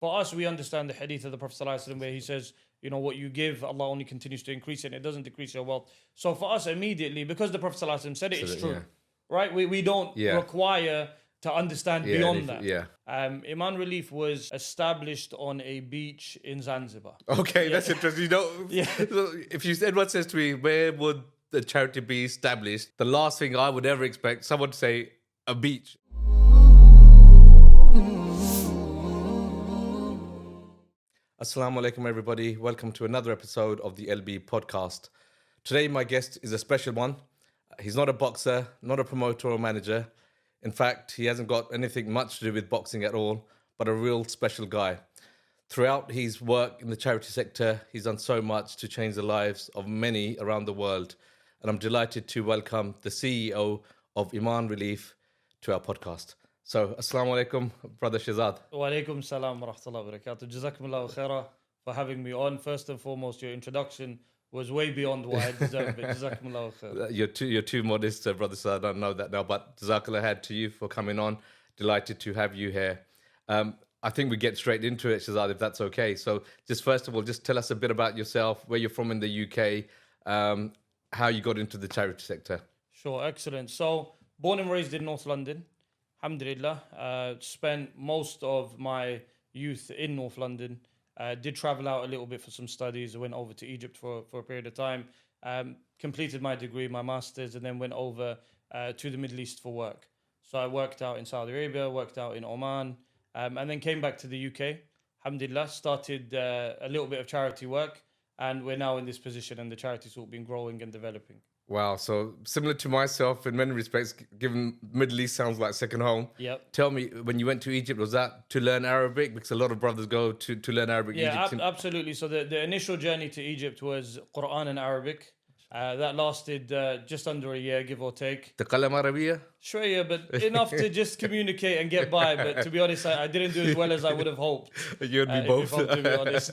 For us, we understand the hadith of the Prophet ﷺ where he says, what you give, Allah only continues to increase it and it doesn't decrease your wealth. So for us, immediately, because the Prophet ﷺ said it, it's true. Right? We don't require to understand beyond that. Emaan Relief was established on a beach in Zanzibar. Okay, that's interesting. If anyone says to me, where would the charity be established? The last thing I would ever expect someone to say, a beach. Assalamu alaikum, everybody. Welcome to another episode of the LB podcast. Today, my guest is a special one. He's not a boxer, not a promoter or manager. In fact, he hasn't got anything much to do with boxing at all, but a real special guy. Throughout his work in the charity sector, he's done so much to change the lives of many around the world. And I'm delighted to welcome the CEO of Emaan Relief to our podcast. So, Assalamu alaikum, Brother Shahzad. Wa alaikum salam wa rahmatullahi wa barakatuh. Jazakumullahu khairah for having me on. First and foremost, your introduction was way beyond what I deserved. Jazakumullahu khairah. You're too modest, Brother Shahzad. I don't know that now, but Jazakallah khair to you for coming on. Delighted to have you here. I think we get straight into it, Shahzad, if that's okay. So, just first of all, just tell us a bit about yourself, where you're from in the UK, how you got into the charity sector. Sure, excellent. So, born and raised in North London. Alhamdulillah, spent most of my youth in North London. Did travel out a little bit for some studies. I went over to Egypt for a period of time. Completed my degree, my master's, and then went over to the Middle East for work. So I worked out in Saudi Arabia, worked out in Oman, and then came back to the UK. Alhamdulillah, started a little bit of charity work, and we're now in this position, and the charity's all been growing and developing. Wow, so similar to myself in many respects, given Middle East sounds like second home. Yep. Tell me, when you went to Egypt, was that to learn Arabic? Because a lot of brothers go to learn Arabic. Yeah, absolutely. So the initial journey to Egypt was Quran and Arabic. That lasted just under a year, give or take. تقلم عربية? Sure, but enough to just communicate and get by. But to be honest, I didn't do as well as I would have hoped. You and me both. If I'm to be honest.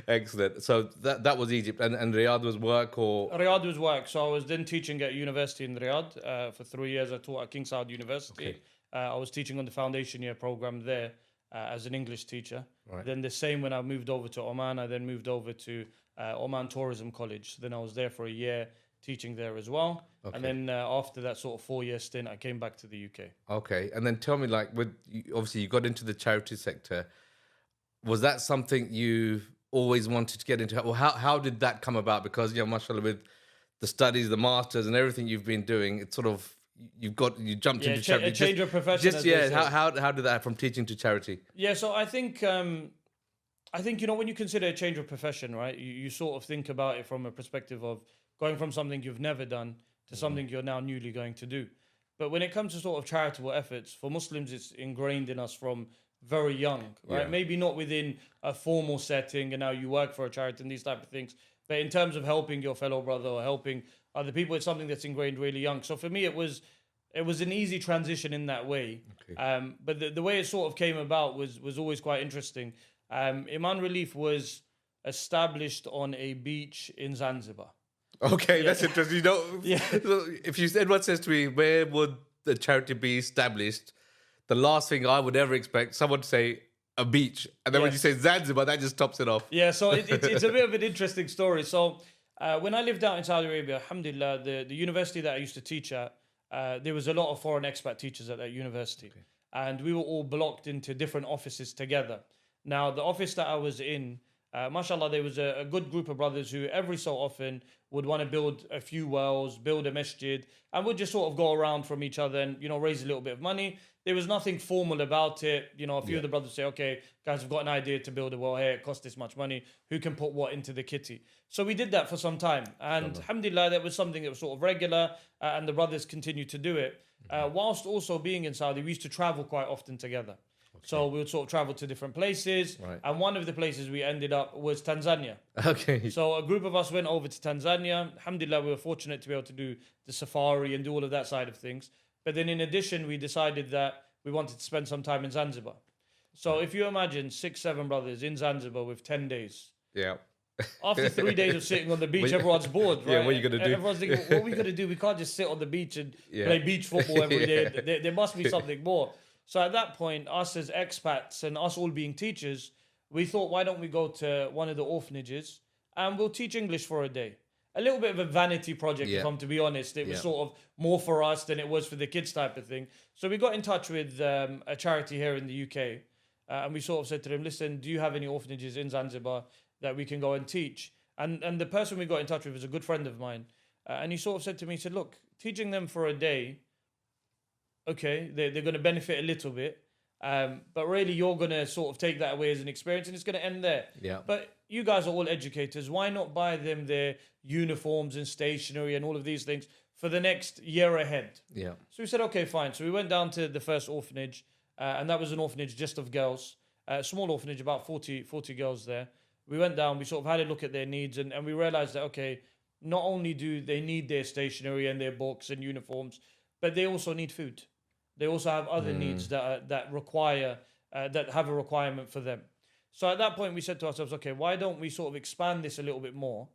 Excellent. So that was Egypt, and Riyadh was work or? Riyadh was work. So I was then teaching at university in Riyadh. For 3 years, I taught at King Saud University. Okay. I was teaching on the foundation year program there as an English teacher. Right. Then the same when I moved over to Oman, I then moved over to Oman Tourism College. Then I was there for a year teaching there as well. Okay. And then after that sort of 4-year stint, I came back to the UK. Okay. And then tell me, obviously you got into the charity sector. Was that something you always wanted to get into? Well, how did that come about? Because, mashallah, with the studies, the masters and everything you've been doing, it's sort of, you jumped into charity. A change of profession. How did that from teaching to charity? Yeah, so I think when you consider a change of profession, right, you sort of think about it from a perspective of going from something you've never done to something you're now newly going to do. But when it comes to sort of charitable efforts, for Muslims, it's ingrained in us from very young, right? Yeah. Maybe not within a formal setting and now you work for a charity and these type of things, but in terms of helping your fellow brother or helping other people, it's something that's ingrained really young. So for me, it was an easy transition in that way. Okay. But the way it sort of came about was always quite interesting. Emaan Relief was established on a beach in Zanzibar. Okay, that's interesting. If anyone says to me, where would the charity be established? The last thing I would ever expect someone to say, a beach. And then when you say Zanzibar, that just tops it off. Yeah, so it's a bit of an interesting story. So when I lived out in Saudi Arabia, alhamdulillah, the university that I used to teach at, there was a lot of foreign expat teachers at that university. Okay. And we were all blocked into different offices together. Now, the office that I was in, mashallah, there was a good group of brothers who every so often would want to build a few wells, build a masjid, and would just sort of go around from each other and, raise a little bit of money. There was nothing formal about it. A few of the brothers say, okay, guys, I've got an idea to build a well here. It costs this much money. Who can put what into the kitty? So we did that for some time. And alhamdulillah, that was something that was sort of regular, and the brothers continued to do it. Whilst also being in Saudi, we used to travel quite often together. Okay. So we would sort of travel to different places. Right. And one of the places we ended up was Tanzania. Okay. So a group of us went over to Tanzania. Alhamdulillah, we were fortunate to be able to do the safari and do all of that side of things. But then in addition, we decided that we wanted to spend some time in Zanzibar. So if you imagine 6-7 brothers in Zanzibar with 10 days. Yeah. After 3 days of sitting on the beach, everyone's bored, right? Yeah, what are you going to do? Everyone's thinking, what are we going to do? We can't just sit on the beach and play beach football every day. There must be something more. So at that point, us as expats and us all being teachers, we thought, why don't we go to one of the orphanages and we'll teach English for a day? A little bit of a vanity project, if I'm to be honest. It was sort of more for us than it was for the kids type of thing. So we got in touch with a charity here in the UK, and we sort of said to them, listen, do you have any orphanages in Zanzibar that we can go and teach? And the person we got in touch with is a good friend of mine. And he sort of said to me, he said, look, teaching them for a day, okay, they're going to benefit a little bit. But really, you're going to sort of take that away as an experience and it's going to end there. Yeah. But you guys are all educators. Why not buy them their uniforms and stationery and all of these things for the next year ahead? Yeah. So we said, okay, fine. So we went down to the first orphanage, and that was an orphanage just of girls. Small orphanage, about 40 girls there. We went down, we sort of had a look at their needs, and we realized that, okay, not only do they need their stationery and their books and uniforms, but they also need food. They also have other needs that require, that have a requirement for them. So at that point, we said to ourselves, okay, why don't we sort of expand this a little bit more?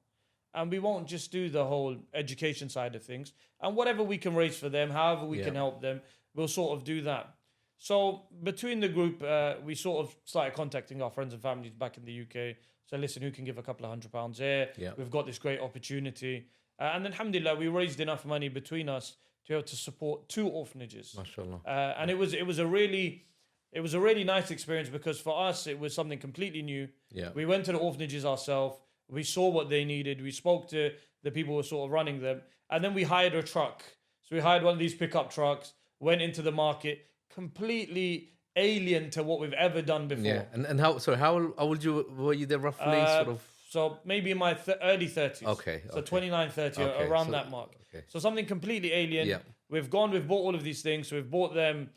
And we won't just do the whole education side of things. And whatever we can raise for them, however we can help them, we'll sort of do that. So between the group, we sort of started contacting our friends and families back in the UK. So listen, who can give a couple of £100 here? Yeah. We've got this great opportunity. And then, alhamdulillah, we raised enough money between us to be able to support 2 orphanages. MashaAllah. And it was a really nice experience because for us, it was something completely new. Yeah. We went to the orphanages ourselves. We saw what they needed. We spoke to the people who were sort of running them. And then we hired a truck. So we hired one of these pickup trucks, went into the market, completely alien to what we've ever done before. Yeah. And how old were you there roughly? Sort of. So maybe in my early 30s. Okay. So 29, 30, Okay, around so- that mark. okay. So something completely alien. Yeah. We've bought all of these things. So we've bought them,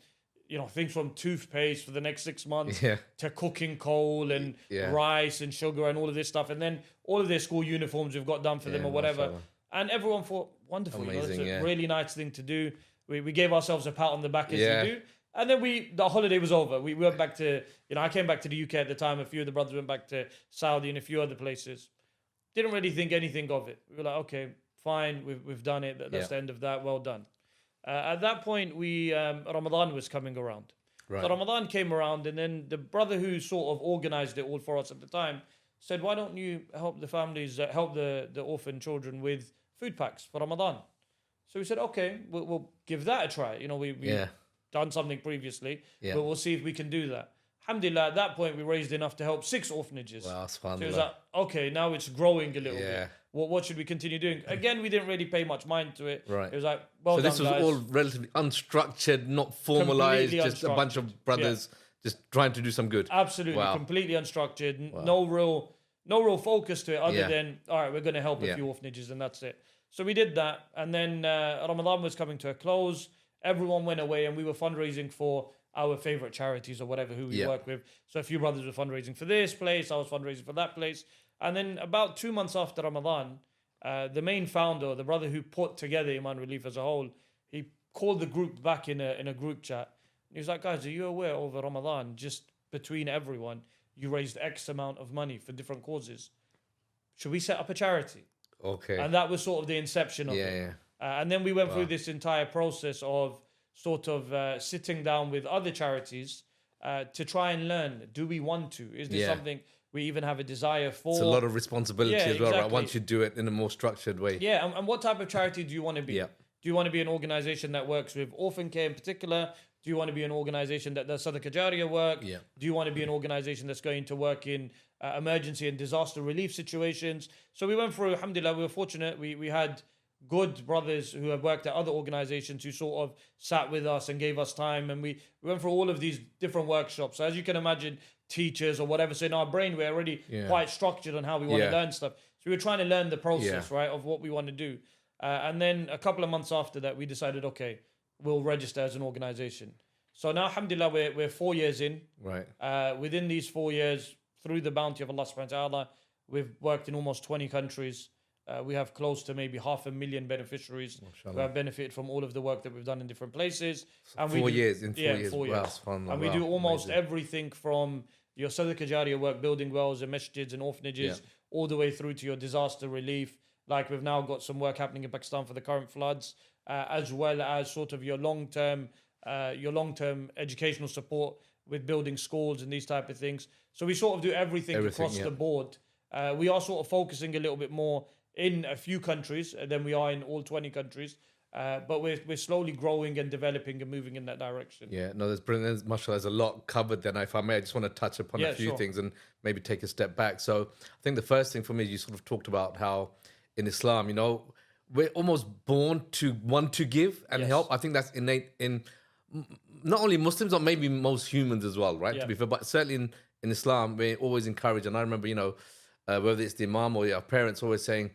things from toothpaste for the next 6 months Yeah. to cooking coal and Yeah. rice and sugar and all of this stuff. And then all of their school uniforms we've got done for them or whatever. mashallah. And everyone thought, wonderful. Amazing, it's a yeah. really nice thing to do. We gave ourselves a pat on the back as Yeah. you do. And then the holiday was over. We went back to, I came back to the UK at the time. A few of the brothers went back to Saudi and a few other places. Didn't really think anything of it. We were like, okay, fine, we've done it. That's the end of that. Well done. At that point, Ramadan was coming around. Right. So Ramadan came around, and then the brother who sort of organized it all for us at the time said, why don't you help the families, help the orphan children with food packs for Ramadan? So we said, okay, we'll give that a try. We've done something previously, but we'll see if we can do that. Alhamdulillah, at that point, we raised enough to help 6 orphanages. Wow, So it was like, okay, now it's growing a little Yeah. bit. What should we continue doing? Again, we didn't really pay much mind to it. Right. It was like, well So done, this was guys. all relatively unstructured, not formalized, Completely just a bunch of unstructured. brothers just trying to do some good. Absolutely, Wow. completely unstructured. No real focus to it other Yeah. than, all right, we're going to help a Yeah. few orphanages and that's it. So we did that. And then Ramadan was coming to a close. Everyone went away and we were fundraising for our favorite charities or whatever who we work with. So a few brothers were fundraising for this place. I was fundraising for that place. And then about 2 months after Ramadan, the main founder, the brother who put together Emaan Relief as a whole, he called the group back in a group chat. He was like, guys, are you aware over Ramadan, just between everyone, you raised X amount of money for different causes? Should we set up a charity? Okay. And that was sort of the inception of it. Yeah. And then we went through this entire process of sort of sitting down with other charities to try and learn. Do we want to? Is this something we even have a desire for? It's a lot of responsibility as well, right? exactly. Once you do it in a more structured way. Yeah, and what type of charity do you want to be? Yeah. Do you want to be an organization that works with orphan care in particular? Do you want to be an organization that does Sadaqah Jariyah work? Yeah. Do you want to be an organization that's going to work in emergency and disaster relief situations? So we went through, alhamdulillah, we were fortunate. We had good brothers who have worked at other organizations who sort of sat with us and gave us time. And we went through all of these different workshops. So as you can imagine, teachers or whatever, so in our brain, we're already quite structured on how we want to learn stuff. So we were trying to learn the process, right, of what we want to do. And then a couple of months after that, we decided, okay, we'll register as an organization. So now, alhamdulillah, we're 4 years in. Right. Within these 4 years, through the bounty of Allah subhanahu wa ta'ala, we've worked in almost 20 countries. We have close to maybe 500,000 beneficiaries who have benefited from all of the work that we've done in different places. And In 4 years. 4 years. Wow, subhanallah. And we do almost amazing. everything from your Sadaqah Jariyah work, building wells and masjids and orphanages, all the way through to your disaster relief. Like we've now got some work happening in Pakistan for the current floods, as well as sort of your long-term your long-term educational support with building schools and these type of things. So we sort of do everything across the board. We are sort of focusing a little bit more in a few countries than we are in all 20 countries. But we're slowly growing and developing and moving in that direction. Yeah, no, there's brilliant. Mashallah, there's a lot covered. Then, if I may, I just want to touch upon a few things and maybe take a step back. So, I think the first thing for me, you sort of talked about how in Islam, we're almost born to want to give and help. I think that's innate in not only Muslims, but maybe most humans as well, right? To be fair, but certainly in Islam, we're always encouraged. And I remember, whether it's the Imam or our parents always saying,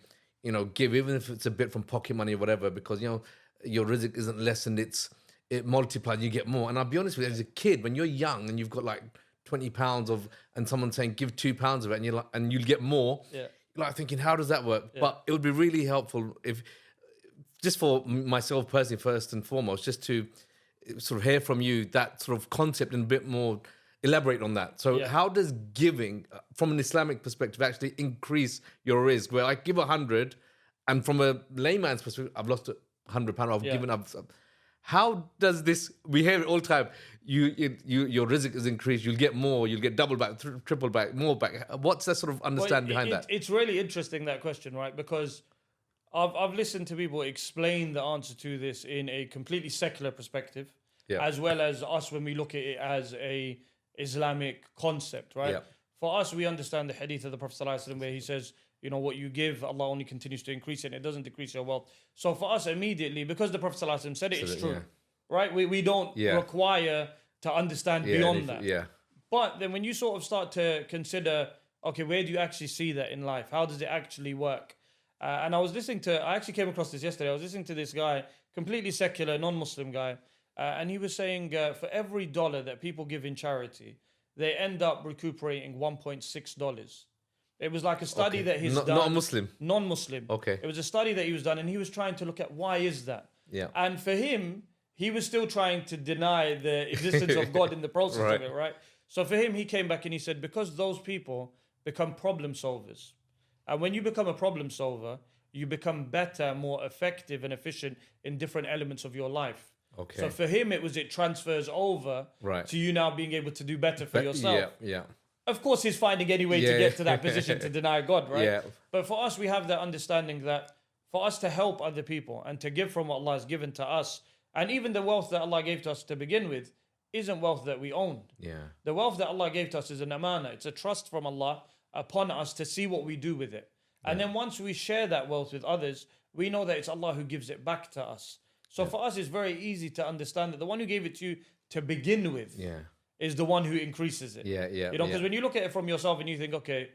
give, even if it's a bit from pocket money or whatever, because, your rizq isn't lessened, it multiplies, you get more. And I'll be honest with you, as a kid, when you're young and you've got like £20 and someone saying, give £2 of it, and you're like, and you'll get more, you're like thinking, how does that work? But it would be really helpful if, just for myself personally, first and foremost, just to sort of hear from you that sort of concept and a bit more, elaborate on that. So how does giving from an Islamic perspective actually increase your rizq? Where I give 100 and from a layman's perspective, I've lost £100, I've given up. How does this, we hear it all the time, your rizq is increased, you'll get more, you'll get double back, triple back, more back. What's that sort of understanding behind that? It's really interesting, that question, right? Because I've listened to people explain the answer to this in a completely secular perspective, as well as us when we look at it as a Islamic concept, right? For us, we understand the hadith of the Prophet ﷺ where he says, what you give, Allah only continues to increase it, and it doesn't decrease your wealth. So for us, immediately, because the Prophet ﷺ said it's true, right? We don't require to understand beyond that. But then when you sort of start to consider, okay, where do you actually see that in life? How does it actually work? And I actually came across this yesterday. I was listening to this guy, completely secular, non-Muslim guy, and he was saying for every dollar that people give in charity, they end up recuperating $1.6. It was like a study that he's done. Not Muslim? Non-Muslim. Okay. It was a study that he was done, and he was trying to look at why is that? And for him, he was still trying to deny the existence of God in the process of it, right? So for him, he came back and he said, because those people become problem solvers. And when you become a problem solver, you become better, more effective and efficient in different elements of your life. Okay. So for him, it transfers over to you now being able to do better for yourself. Of course, he's finding any way to get to that position to deny God, right? But for us, we have that understanding that for us to help other people and to give from what Allah has given to us, and even the wealth that Allah gave to us to begin with, isn't wealth that we own. The wealth that Allah gave to us is an amana. It's a trust from Allah upon us to see what we do with it. And then once we share that wealth with others, we know that it's Allah who gives it back to us. So for us, it's very easy to understand that the one who gave it to you to begin with is the one who increases it. Because when you look at it from yourself and you think, okay,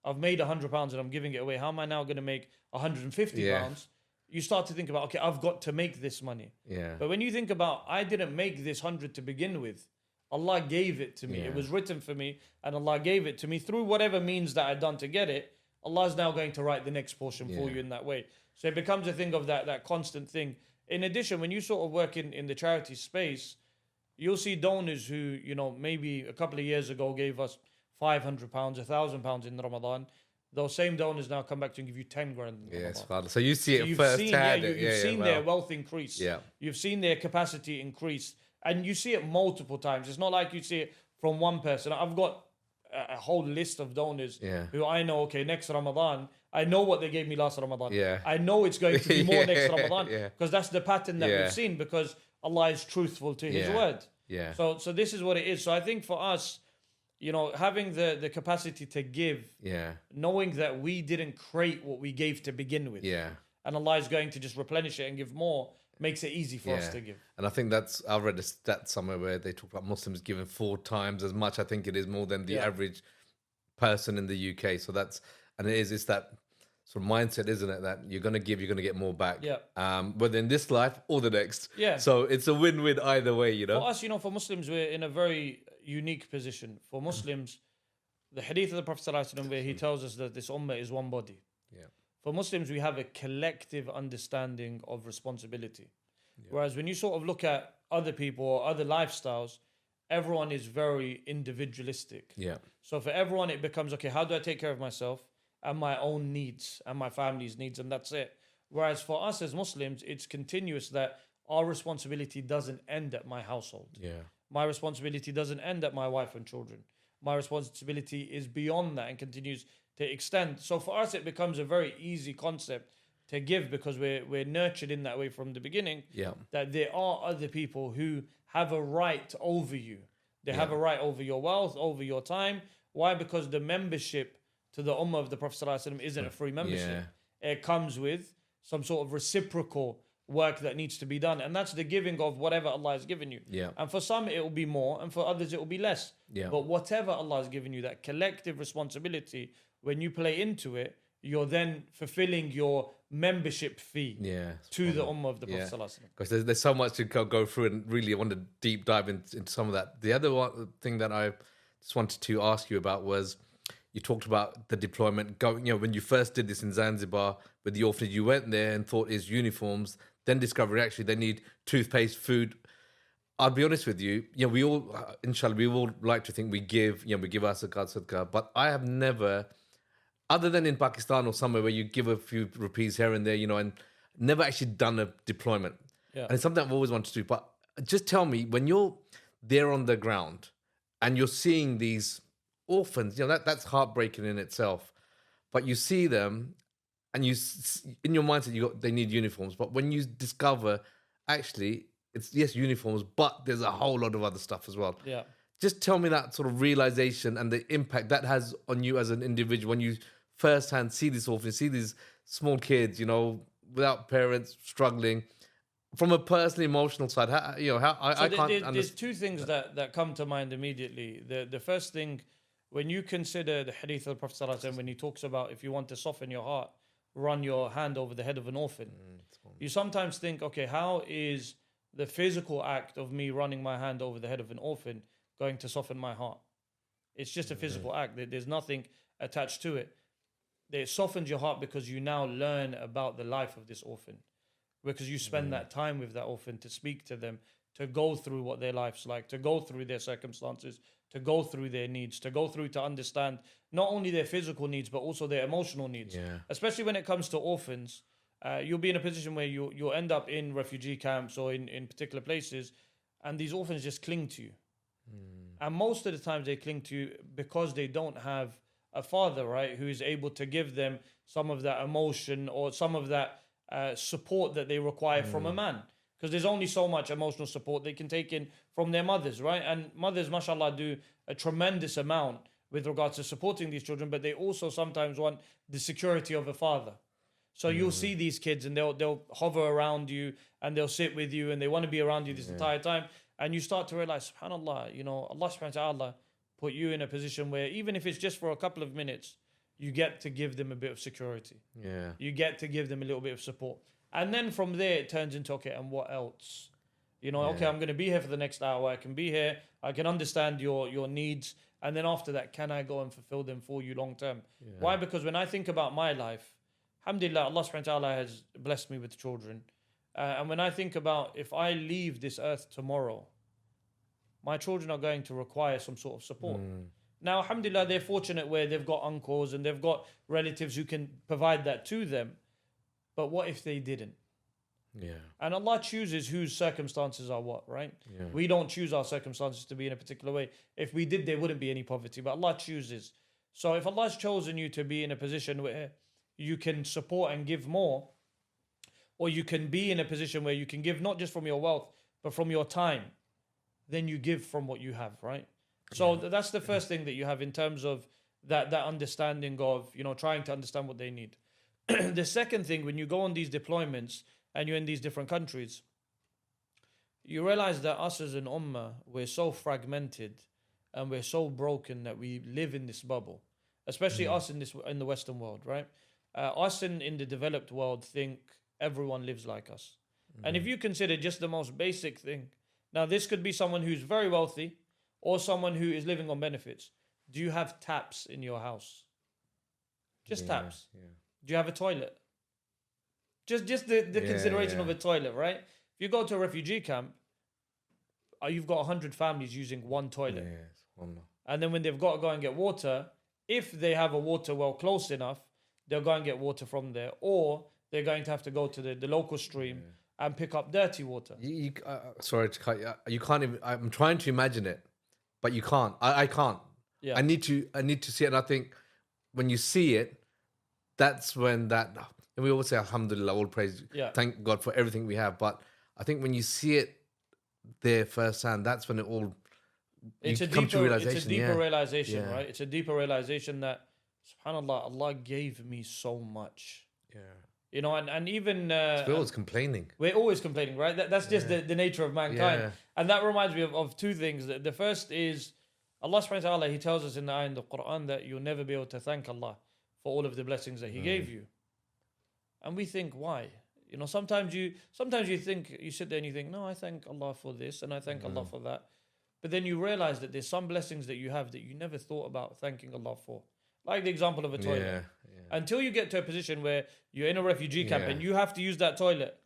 I've made £100 and I'm giving it away, how am I now going to make £150? You start to think about, okay, I've got to make this money. But when you think about, I didn't make this 100 to begin with, Allah gave it to me. It was written for me, and Allah gave it to me through whatever means that I'd done to get it. Allah is now going to write the next portion for you in that way. So it becomes a thing of that constant thing. In addition, when you sort of work in the charity space, you'll see donors who, maybe a couple of years ago gave us £500, £1,000 in Ramadan. Those same donors now come back to and give you 10 grand. Yes, Father. So you see it firsthand. You've seen their wealth increase. You've seen their capacity increase. And you see it multiple times. It's not like you see it from one person. I've got a whole list of donors who I know, okay, next Ramadan, I know what they gave me last Ramadan. I know it's going to be more next Ramadan because that's the pattern that we've seen, because Allah is truthful to His word. So this is what it is. So I think for us, having the capacity to give, knowing that we didn't create what we gave to begin with, and Allah is going to just replenish it and give more, makes it easy for us to give. And I think I read a stat somewhere where they talk about Muslims giving 4 times as much. I think it is more than the average person in the UK. So it's that sort of mindset, isn't it? That you're going to give, you're going to get more back. Whether in this life or the next. So it's a win-win either way, For us, for Muslims, we're in a very unique position. For Muslims, the hadith of the Prophet ﷺ where he tells us that this ummah is one body. For Muslims, we have a collective understanding of responsibility. Whereas when you sort of look at other people or other lifestyles, everyone is very individualistic. So for everyone, it becomes, okay, how do I take care of myself and my own needs and my family's needs, and that's it. Whereas for us as Muslims, it's continuous that our responsibility doesn't end at my household. Yeah. My responsibility doesn't end at my wife and children. My responsibility is beyond that and continues to extend. So for us, it becomes a very easy concept to give because we're nurtured in that way from the beginning. Yeah. That there are other people who have a right over you. They have a right over your wealth, over your time. Why? Because the membership to the Ummah of the Prophet ﷺ isn't a free membership. It comes with some sort of reciprocal work that needs to be done. And that's the giving of whatever Allah has given you. Yeah. And for some, it will be more. And for others, it will be less. Yeah. But whatever Allah has given you, that collective responsibility, when you play into it, you're then fulfilling your membership fee to the Ummah of the Prophet ﷺ. Because there's so much to go through, and really I want to deep dive into some of that. The other thing that I just wanted to ask you about was, you talked about the deployment going, when you first did this in Zanzibar with the orphanage, you went there and thought it's uniforms, then discovered actually they need toothpaste, food. I'll be honest with you, we all, inshallah, we all like to think we give our sadaqah, but I have never, other than in Pakistan or somewhere where you give a few rupees here and there, and never actually done a deployment. Yeah. And it's something I've always wanted to do. But just tell me, when you're there on the ground and you're seeing these orphans, that's heartbreaking in itself. But you see them, and in your mindset, they need uniforms. But when you discover, actually, it's uniforms, but there's a whole lot of other stuff as well. Yeah. Just tell me that sort of realization and the impact that has on you as an individual when you firsthand see this orphanage, see these small kids, without parents, struggling. From a personal, emotional side, I can't understand. There's two things that come to mind immediately. The first thing, when you consider the hadith of the Prophet ﷺ, when he talks about if you want to soften your heart, run your hand over the head of an orphan. You sometimes think, okay, how is the physical act of me running my hand over the head of an orphan going to soften my heart? It's just a physical act. There's nothing attached to it. It softens your heart because you now learn about the life of this orphan, because you spend that time with that orphan to speak to them, to go through what their life's like, to go through their circumstances, to go through their needs, to go through to understand not only their physical needs, but also their emotional needs. Especially when it comes to orphans, you'll be in a position where you'll end up in refugee camps or in particular places, and these orphans just cling to you. And most of the times they cling to you because they don't have a father, right, who is able to give them some of that emotion or some of that support that they require from a man. Because there's only so much emotional support they can take in from their mothers, right? And mothers, mashallah, do a tremendous amount with regards to supporting these children, but they also sometimes want the security of a father. So you'll see these kids and they'll hover around you and they'll sit with you and they want to be around you this entire time. And you start to realize, subhanAllah, Allah subhanahu wa ta'ala put you in a position where even if it's just for a couple of minutes, you get to give them a bit of security. You get to give them a little bit of support. And then from there, it turns into, okay, and what else? Okay, I'm going to be here for the next hour. I can be here. I can understand your needs. And then after that, can I go and fulfill them for you long term? Why? Because when I think about my life, alhamdulillah, Allah subhanahu wa ta'ala has blessed me with children. And when I think about if I leave this earth tomorrow, my children are going to require some sort of support. Now, alhamdulillah, they're fortunate where they've got uncles and they've got relatives who can provide that to them. But what if they didn't? And Allah chooses whose circumstances are what, right? We don't choose our circumstances to be in a particular way. If we did, there wouldn't be any poverty, but Allah chooses. So if Allah has chosen you to be in a position where you can support and give more, or you can be in a position where you can give not just from your wealth, but from your time, then you give from what you have, right? So that's the first thing that you have in terms of that understanding of, trying to understand what they need. The second thing, when you go on these deployments and you're in these different countries, you realize that us as an ummah, we're so fragmented and we're so broken that we live in this bubble, especially us in the Western world, right? Us in the developed world think everyone lives like us. And if you consider just the most basic thing, now this could be someone who's very wealthy or someone who is living on benefits. Do you have taps in your house? Just taps. Do you have a toilet? Just the consideration of a toilet, right? If you go to a refugee camp, you've got 100 families using one toilet. And then when they've got to go and get water, if they have a water well close enough, they'll go and get water from there. Or they're going to have to go to the local stream and pick up dirty water. Sorry to cut you. You can't even. I'm trying to imagine it, but you can't. I can't. Yeah. I need to see it. And I think when you see it, that's when that. And we always say Alhamdulillah, all praise. Yeah. Thank God for everything we have. But I think when you see it there firsthand, that's when it all. It's a come deeper, to realization. it's a deeper realization, Yeah. right? It's a deeper realization that, subhanAllah, Allah gave me so much. Yeah. You know, and even... We're always complaining. We're always complaining, right? That's just the nature of mankind. Yeah. And that reminds me of two things. The first is, Allah subhanahu wa ta'ala, He tells us in the ayah in the Quran that you'll never be able to thank Allah for all of the blessings that He gave you. And we think, why? You know, sometimes you think, you sit there and you think, no, I thank Allah for this and I thank Allah for that. But then you realize that there's some blessings that you have that you never thought about thanking Allah for. Like the example of a toilet. Yeah. Until you get to a position where you're in a refugee camp and you have to use that toilet.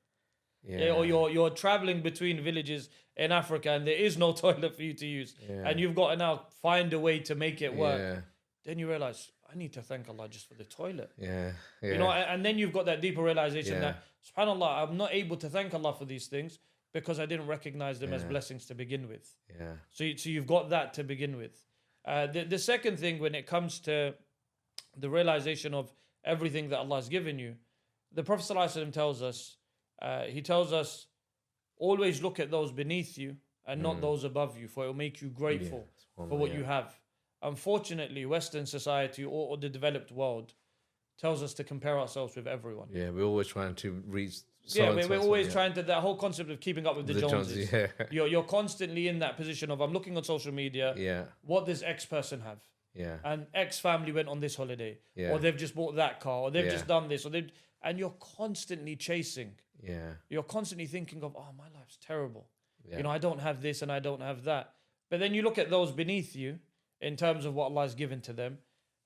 Yeah. Or you're traveling between villages in Africa and there is no toilet for you to use. And you've got to now find a way to make it work. Yeah. Then you realize, I need to thank Allah just for the toilet. Yeah. You know, and then you've got that deeper realization that, subhanAllah, I'm not able to thank Allah for these things because I didn't recognize them as blessings to begin with. Yeah. So you've got that to begin with. The second thing, when it comes to the realization of everything that Allah has given you, the Prophet ﷺ tells us, he tells us, always look at those beneath you and not those above you, for it will make you grateful for what you have. Unfortunately, Western society or the developed world tells us to compare ourselves with everyone. Yeah, we're always trying to reach. We're always trying to, that whole concept of keeping up with the Joneses. Yeah. You're constantly in that position of, I'm looking on social media. Yeah. What does X person have? Yeah. And X family went on this holiday. Yeah. Or they've just bought that car. Or they've just done this. And you're constantly chasing. Yeah. You're constantly thinking of, oh, my life's terrible. Yeah. You know, I don't have this and I don't have that. But then you look at those beneath you in terms of what Allah has given to them.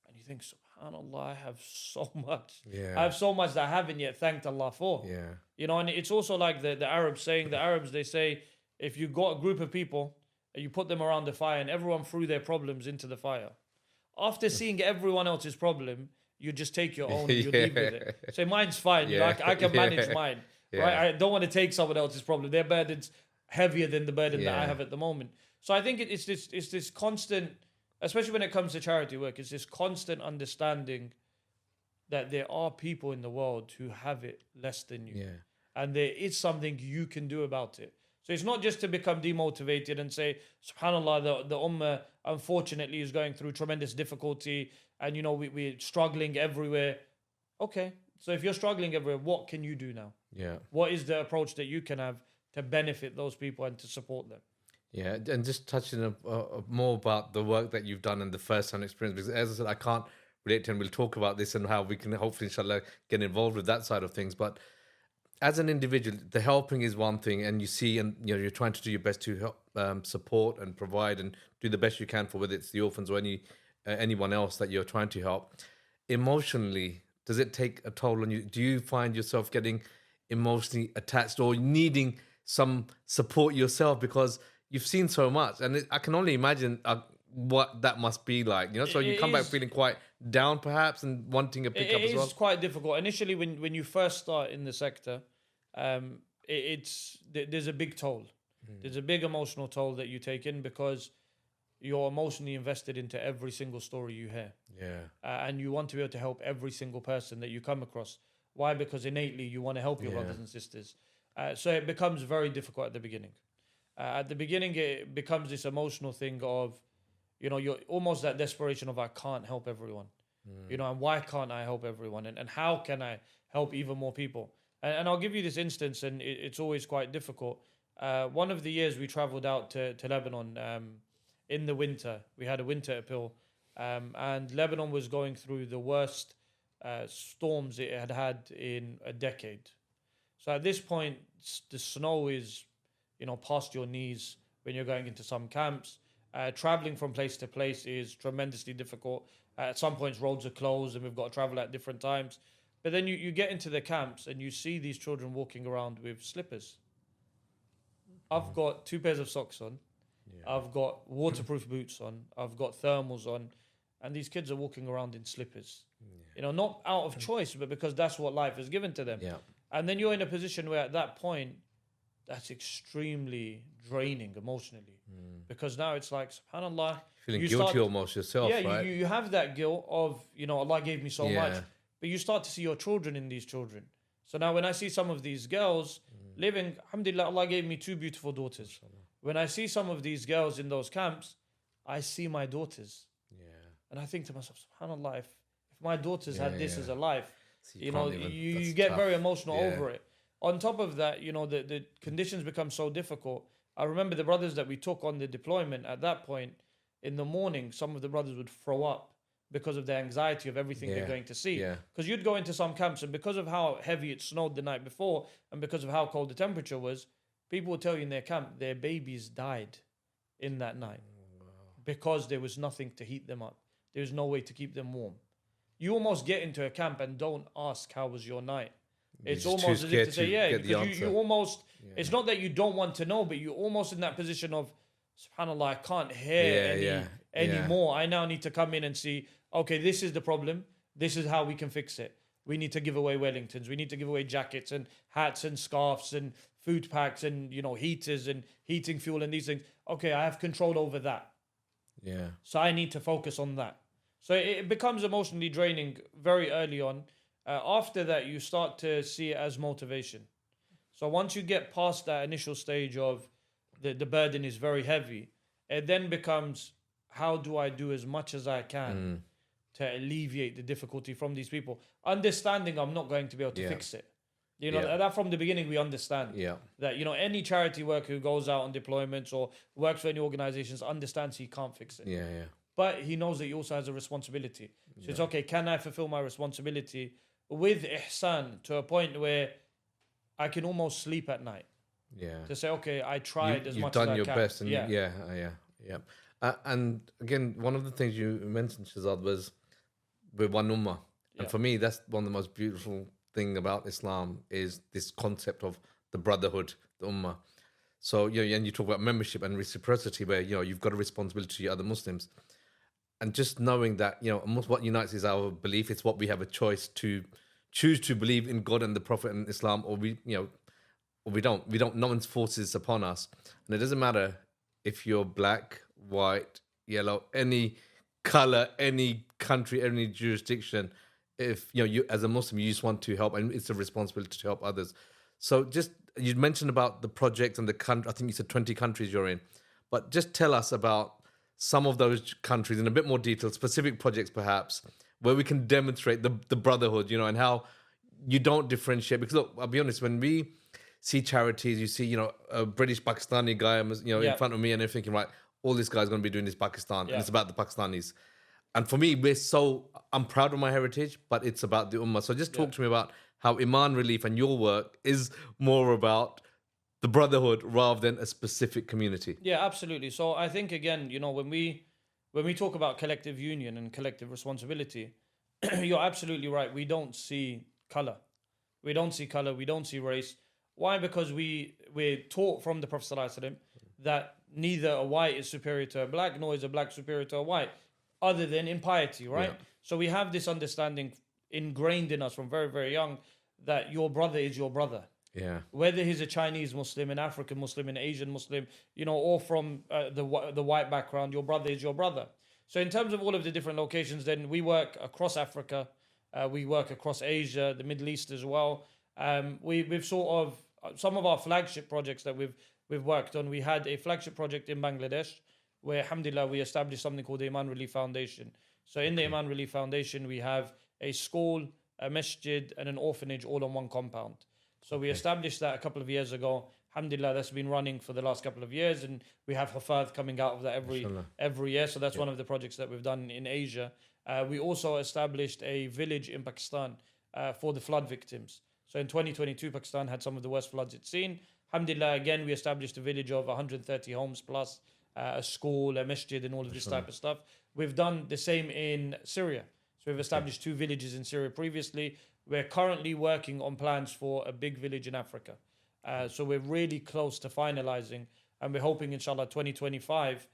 And you think, subhanAllah, I have so much. Yeah. I have so much that I haven't yet thanked Allah for. Yeah. You know, and it's also like the Arabs saying, they say, if you got a group of people and you put them around the fire and everyone threw their problems into the fire, after seeing everyone else's problem, you just take your own and you leave with it. Say, mine's fine. You know, I can manage mine. Right? I don't want to take someone else's problem. Their burden's heavier than the burden that I have at the moment. So I think it's this constant, especially when it comes to charity work, it's this constant understanding that there are people in the world who have it less than you. Yeah. And there is something you can do about it. So it's not just to become demotivated and say, subhanAllah, the ummah unfortunately is going through tremendous difficulty and, you know, we're struggling everywhere. Okay, so if you're struggling everywhere, what can you do now? Yeah. What is the approach that you can have to benefit those people and to support them? Yeah, and just touching more about the work that you've done and the first-hand experience, because as I said, I can't relate to, and we'll talk about this and how we can hopefully, inshallah, get involved with that side of things. But as an individual, the helping is one thing, and you see, and you know, you're trying to do your best to help, support and provide and do the best you can for whether it's the orphans or anyone else that you're trying to help. Emotionally, does it take a toll on you? Do you find yourself getting emotionally attached or needing some support yourself because you've seen so much? And I can only imagine what that must be like, you know. So you come back feeling quite down, perhaps, and wanting a pickup as well. It's quite difficult initially when you first start in the sector. There's a big toll. There's a big emotional toll that you take in because you're emotionally invested into every single story you hear. Yeah. And you want to be able to help every single person that you come across. Why? Because innately you want to help your brothers and sisters. So it becomes very difficult at the beginning. At the beginning, it becomes this emotional thing of, you know, you're almost that desperation of, I can't help everyone. You know, and why can't I help everyone? And how can I help even more people? And I'll give you this instance, and it's always quite difficult. One of the years we traveled out to Lebanon in the winter. We had a winter appeal, and Lebanon was going through the worst storms it had had in a decade. So at this point, the snow is, you know, past your knees when you're going into some camps. Traveling from place to place is tremendously difficult. At some points, roads are closed and we've got to travel at different times. But then you get into the camps and you see these children walking around with slippers. I've got 2 pairs of socks on. Yeah. I've got waterproof boots on. I've got thermals on. And these kids are walking around in slippers. Yeah. You know, not out of choice, but because that's what life has given to them. Yeah. And then you're in a position where at that point, that's extremely draining emotionally. Because now it's like, subhanAllah, Feeling you guilty start, almost yourself, yeah, right? you have that guilt of, Allah gave me so much. Yeah. But you start to see your children in these children. So now when I see some of these girls living, alhamdulillah, Allah gave me 2 beautiful daughters. When I see some of these girls in those camps, I see my daughters. Yeah. And I think to myself, subhanAllah, if my daughters had this yeah. as a life, So you that's get tough. very emotional Yeah. over it. On top of that, the conditions become so difficult. I remember the brothers that we took on the deployment at that point, in the morning, some of the brothers would throw up because of the anxiety of everything they're going to see. Yeah. Because you'd go into some camps, and because of how heavy it snowed the night before, and because of how cold the temperature was, people would tell you in their camp their babies died in that night because there was nothing to heat them up. There was no way to keep them warm. You almost get into a camp and don't ask how was your night. It's You're just almost too as if to scared say, to yeah, get the because answer. you almost, it's not that you don't want to know, but you're almost in that position of, subhanAllah, I can't hear anymore. I now need to come in and see, okay, this is the problem. This is how we can fix it. We need to give away Wellingtons. We need to give away jackets and hats and scarves and food packs and, heaters and heating fuel and these things. Okay, I have control over that. Yeah. So I need to focus on that. So it becomes emotionally draining very early on. After that, you start to see it as motivation. So once you get past that initial stage of the burden is very heavy, it then becomes, how do I do as much as I can to alleviate the difficulty from these people? Understanding I'm not going to be able to fix it. That from the beginning we understand that, any charity worker who goes out on deployments or works for any organizations understands he can't fix it. Yeah. But he knows that he also has a responsibility. So it's okay, can I fulfill my responsibility with ihsan to a point where I can almost sleep at night? Yeah. To say, okay, I tried as much as I You've can. done your best. And and again, one of the things you mentioned, Shahzad, was we're one ummah. And for me, that's one of the most beautiful thing about Islam is this concept of the brotherhood, the ummah. So, and you talk about membership and reciprocity where, you've got a responsibility to other Muslims. And just knowing that, what unites is our belief. It's what we have a choice to choose to believe in God and the Prophet and Islam, or we don't. No one's forces upon us. And it doesn't matter if you're black, white, yellow, any color, any country, any jurisdiction. If you as a Muslim, you just want to help, and it's a responsibility to help others. So just, you mentioned about the project and the country. I think you said 20 countries you're in, but just tell us about some of those countries in a bit more detail, specific projects perhaps, where we can demonstrate the brotherhood, and how you don't differentiate. Because look, I'll be honest, when we see charities, you see, a British Pakistani guy, in front of me, and they're thinking, right, all this guy's going to be doing is Pakistan, and it's about the Pakistanis. And for me, I'm proud of my heritage, but it's about the Ummah. So just talk to me about how Emaan Relief and your work is more about the brotherhood rather than a specific community. Yeah, absolutely. So I think, again, when we talk about collective union and collective responsibility, you're absolutely right. We don't see color. We don't see color. We don't see race. Why? Because we're taught from the Prophet ﷺ that neither a white is superior to a black, nor is a black superior to a white, other than in piety, right? Yeah. So we have this understanding ingrained in us from very, very young that your brother is your brother. Yeah. Whether he's a Chinese Muslim, an African Muslim, an Asian Muslim, or from the white background, your brother is your brother. So in terms of all of the different locations, then we work across Africa, we work across Asia, the Middle East as well. We've sort of some of our flagship projects that we've worked on. We had a flagship project in Bangladesh where, alhamdulillah, we established something called the Emaan Relief Foundation. So in the Emaan Relief Foundation, we have a school, a masjid, and an orphanage all on one compound. So we established that a couple of years ago. Alhamdulillah, that's been running for the last couple of years, and we have Hafaz coming out of that every year. So that's one of the projects that we've done in Asia. We also established a village in Pakistan for the flood victims. So in 2022, Pakistan had some of the worst floods it's seen. Alhamdulillah, again, we established a village of 130 homes plus a school, a masjid, and all of this type of stuff. We've done the same in Syria. So we've established 2 villages in Syria previously. We're currently working on plans for a big village in Africa. So we're really close to finalizing, and we're hoping, inshallah, 2025,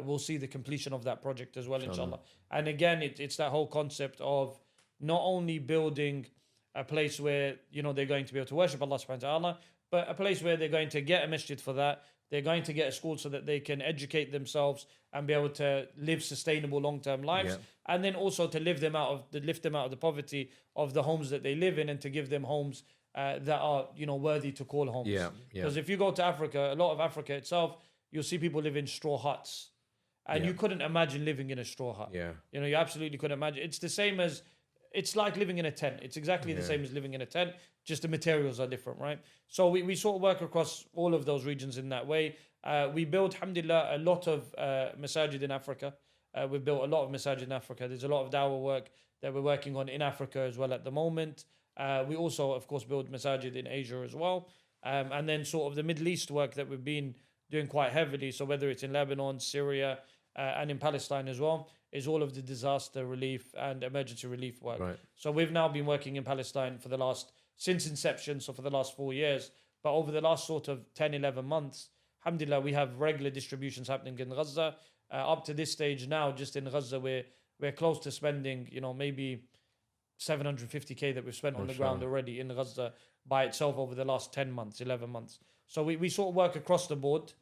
we'll see the completion of that project as well, inshallah. And again, it's that whole concept of not only building a place where, they're going to be able to worship Allah subhanahu wa ta'ala, but a place where they're going to get a masjid for that. They're going to get a school so that they can educate themselves and be able to live sustainable long-term lives, and then also to lift them out of the poverty of the homes that they live in, and to give them homes that are worthy to call homes. Because if you go to Africa, a lot of Africa itself, you'll see people live in straw huts, and you couldn't imagine living in a straw hut. You absolutely couldn't imagine. It's like living in a tent. It's exactly the same as living in a tent, just the materials are different, right? So we sort of work across all of those regions in that way. We build, alhamdulillah, a lot of masajid in Africa. We've built a lot of masajid in Africa. There's a lot of dawah work that we're working on in Africa as well at the moment. We also, of course, build masajid in Asia as well. And then sort of the Middle East work that we've been doing quite heavily. So whether it's in Lebanon, Syria, and in Palestine as well, is all of the disaster relief and emergency relief work. Right. So we've now been working in Palestine since inception, so for the last 4 years. But over the last sort of 10, 11 months, alhamdulillah, we have regular distributions happening in Gaza. Up to this stage now, just in Gaza, we're close to spending, maybe 750K that we've spent on the ground already in Gaza by itself over the last 10 months, 11 months. So we sort of work across the board,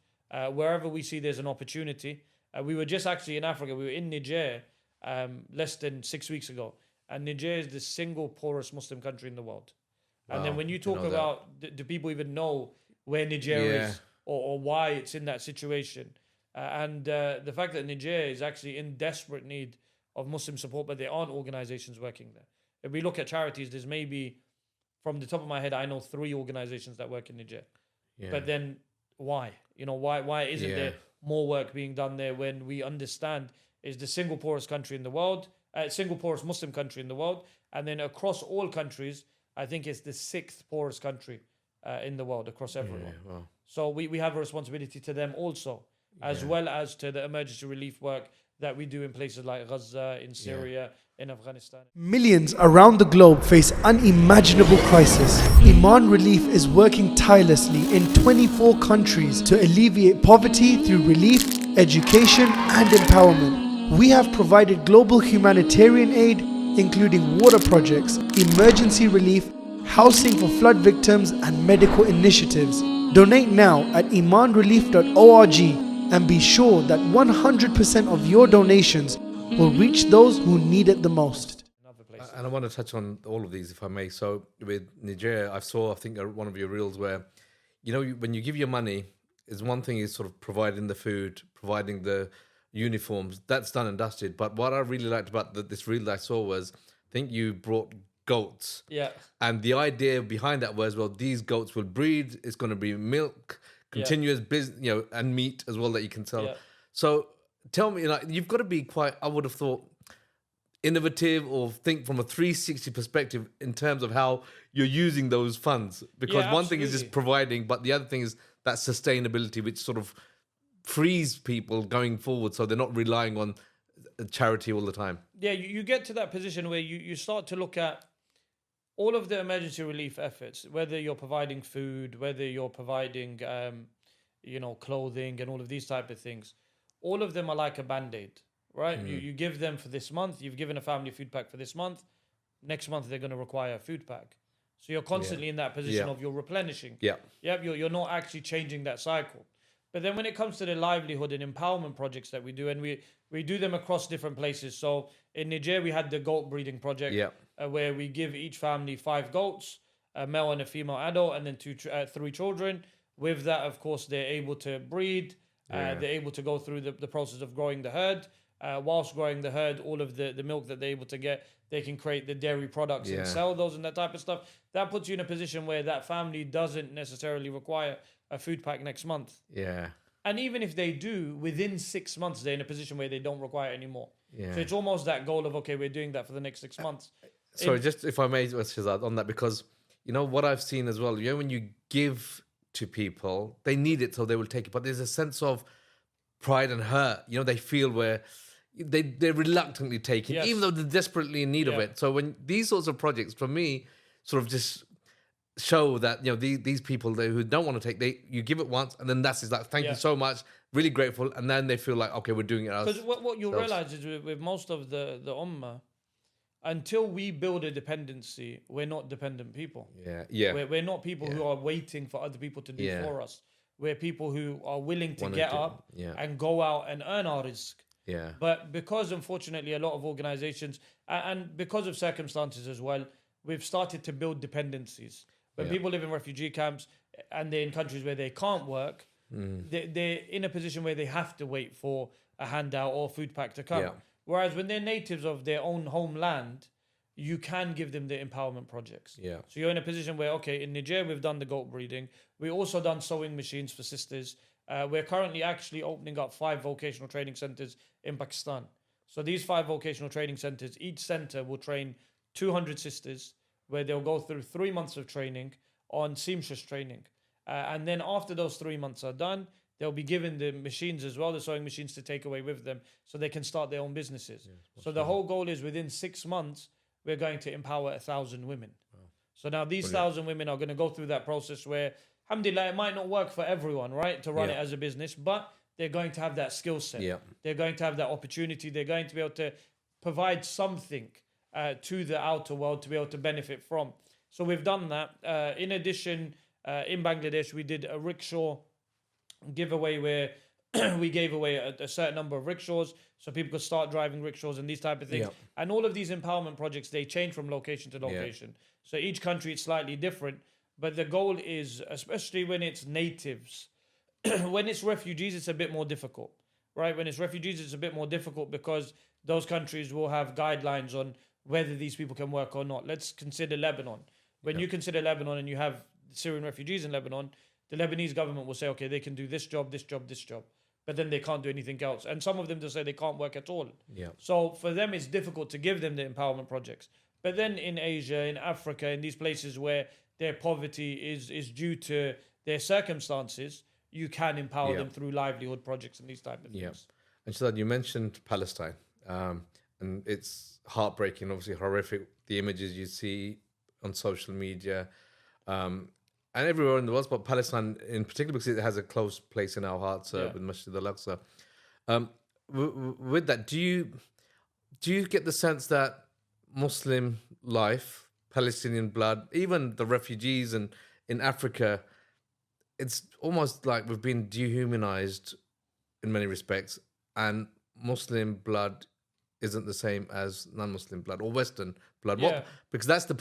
wherever we see there's an opportunity. We were just actually in Africa. We were in Niger less than 6 weeks ago. And Niger is the single poorest Muslim country in the world. Wow. And then when you talk about, do people even know where Niger is or why it's in that situation? And the fact that Niger is actually in desperate need of Muslim support, but there aren't organizations working there. If we look at charities, there's maybe, from the top of my head, I know 3 organizations that work in Niger. But then why? Why isn't there more work being done there when we understand is the single poorest country in the world, single poorest Muslim country in the world, and then across all countries, I think it's the 6th poorest country in the world across everyone. Wow. So we have a responsibility to them also, as well as to the emergency relief work that we do in places like Gaza, in Syria, in Afghanistan. Millions around the globe face unimaginable crisis. Emaan Relief is working tirelessly in 24 countries to alleviate poverty through relief, education, and empowerment. We have provided global humanitarian aid, including water projects, emergency relief, housing for flood victims, and medical initiatives. Donate now at emanrelief.org and be sure that 100% of your donations will reach those who need it the most. And I want to touch on all of these, if I may. So with Nigeria, I think one of your reels where, when you give your money, is one thing is sort of providing the food, providing the uniforms. That's done and dusted. But what I really liked about this reel that I saw was, I think you brought goats. Yeah. And the idea behind that was, well, these goats will breed. It's going to be milk, continuous business, and meat as well that you can sell. Yeah. So tell me, you've got to be quite, I would have thought, innovative or think from a 360 perspective in terms of how you're using those funds. Because one thing is just providing, but the other thing is that sustainability, which sort of frees people going forward so they're not relying on charity all the time. Yeah, you get to that position where you start to look at all of the emergency relief efforts, whether you're providing food, whether you're providing, clothing and all of these type of things. All of them are like a Band-Aid, right? You give them for this month. You've given a family a food pack for this month. Next month, they're going to require a food pack. So you're constantly in that position of you're replenishing. You're not actually changing that cycle. But then when it comes to the livelihood and empowerment projects that we do, and we do them across different places. So in Niger, we had the goat breeding project where we give each family 5 goats, a male and a female adult, and then 3 children. With that, of course, they're able to breed. They're able to go through the process of growing the herd. Whilst growing the herd, all of the milk that they're able to get, they can create the dairy products and sell those and that type of stuff. That puts you in a position where that family doesn't necessarily require a food pack next month. And even if they do, within 6 months, they're in a position where they don't require it anymore. So it's almost that goal of, okay, we're doing that for the next 6 months. Sorry, just if I may, Shahzad, on that, because, what I've seen as well, when you give to people, they need it, so they will take it. But there's a sense of pride and hurt. They feel where they reluctantly take it, even though they're desperately in need of it. So when these sorts of projects, for me, sort of just show that these people who don't want to take, you give it once, and then that's like, thank you so much, really grateful, and then they feel like, okay, we're doing it ourselves. Because what you realize is with most of the ummah, until we build a dependency, we're not dependent people. Yeah. We're not people who are waiting for other people to do for us. We're people who are willing to get up and go out and earn our risk. Yeah. But because, unfortunately, a lot of organizations, and because of circumstances as well, we've started to build dependencies. When people live in refugee camps and they're in countries where they can't work, they're in a position where they have to wait for a handout or food pack to come. Yeah. Whereas when they're natives of their own homeland, you can give them the empowerment projects. Yeah. So you're in a position where, okay, in Nigeria, we've done the goat breeding. We also done sewing machines for sisters. We're currently actually opening up 5 vocational training centers in Pakistan. So these 5 vocational training centers, each center will train 200 sisters, where they'll go through 3 months of training on seamstress training. And then after those 3 months are done, they'll be given the machines as well, the sewing machines to take away with them so they can start their own businesses. So the whole goal is within 6 months, we're going to empower 1,000 women. So now these 1,000 women are going to go through that process where, alhamdulillah, it might not work for everyone, right, to run it as a business, but they're going to have that skill set. They're going to have that opportunity. They're going to be able to provide something to the outer world to be able to benefit from. So we've done that. In addition, in Bangladesh, we did a rickshaw giveaway where we gave away a certain number of rickshaws so people could start driving rickshaws and these type of things. And all of these empowerment projects, they change from location to location. So each country is slightly different. But the goal is, especially when it's natives, when it's refugees, it's a bit more difficult, right? When it's refugees, it's a bit more difficult because those countries will have guidelines on whether these people can work or not. Let's consider Lebanon. When you consider Lebanon and you have Syrian refugees in Lebanon, the Lebanese government will say, okay, they can do this job, this job, this job, but then they can't do anything else. And some of them just say they can't work at all. So for them, it's difficult to give them the empowerment projects. But then in Asia, in Africa, in these places where their poverty is due to their circumstances, you can empower them through livelihood projects and these type of things. And Shahzad, you mentioned Palestine, and it's heartbreaking, obviously horrific, the images you see on social media, and everywhere in the world, but Palestine in particular, because it has a close place in our hearts with Masjid al-Aqsa. With that, do you get the sense that Muslim life, Palestinian blood, even the refugees and in Africa, it's almost like we've been dehumanized in many respects, and Muslim blood isn't the same as non-Muslim blood or Western blood. Yeah. Because that's the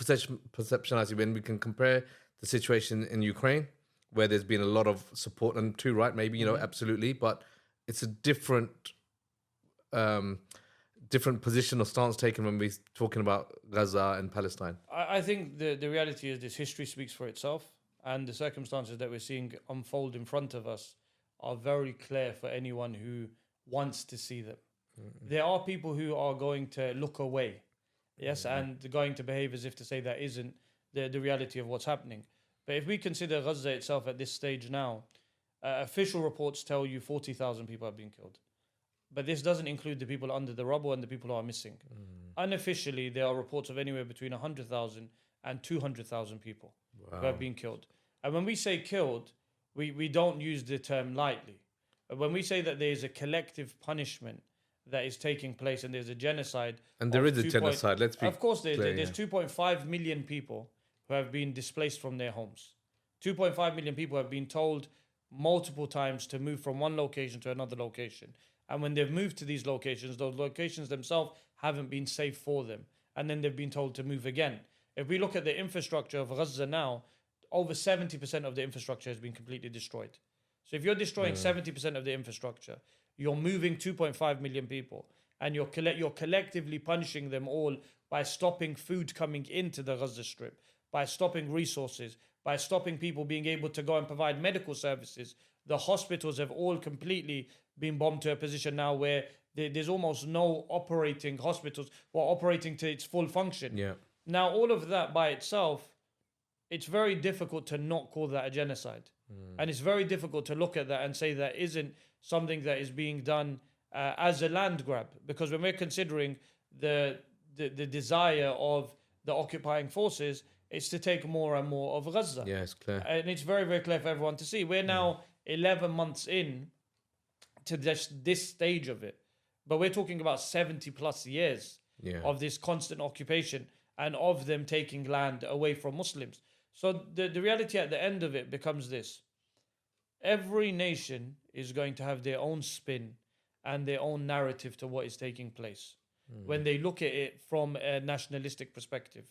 perception I see when we can compare the situation in Ukraine, where there's been a lot of support, and too right, maybe, absolutely, but it's a different position or stance taken when we're talking about Gaza and Palestine. I think the reality is this: history speaks for itself, and the circumstances that we're seeing unfold in front of us are very clear for anyone who wants to see them. There are people who are going to look away, and they're going to behave as if to say that isn't the reality of what's happening. But if we consider Gaza itself at this stage now, official reports tell you 40,000 people have been killed. But this doesn't include the people under the rubble and the people who are missing. Unofficially, there are reports of anywhere between 100,000 and 200,000 people who have been killed. And when we say killed, we don't use the term lightly. When we say that there is a collective punishment that is taking place and there's a genocide. And there is a genocide, let's be Of course, there's 2.5 million people who have been displaced from their homes. 2.5 million people have been told multiple times to move from one location to another location. And when they've moved to these locations, those locations themselves haven't been safe for them. And then they've been told to move again. If we look at the infrastructure of Gaza now, over 70% of the infrastructure has been completely destroyed. So if you're destroying 70% of the infrastructure, you're moving 2.5 million people, and you're collectively punishing them all by stopping food coming into the Gaza Strip, by stopping resources, by stopping people being able to go and provide medical services. The hospitals have all completely been bombed to a position now where there's almost no operating hospitals or operating to its full function. Now, all of that by itself, it's very difficult to not call that a genocide. And it's very difficult to look at that and say that isn't something that is being done as a land grab. Because when we're considering the desire of the occupying forces, it's to take more and more of Gaza. Yeah, it's clear. And it's very, very clear for everyone to see. We're now 11 months in to this stage of it. But we're talking about 70 plus years of this constant occupation and of them taking land away from Muslims. So the reality at the end of it becomes this. Every nation is going to have their own spin and their own narrative to what is taking place when they look at it from a nationalistic perspective.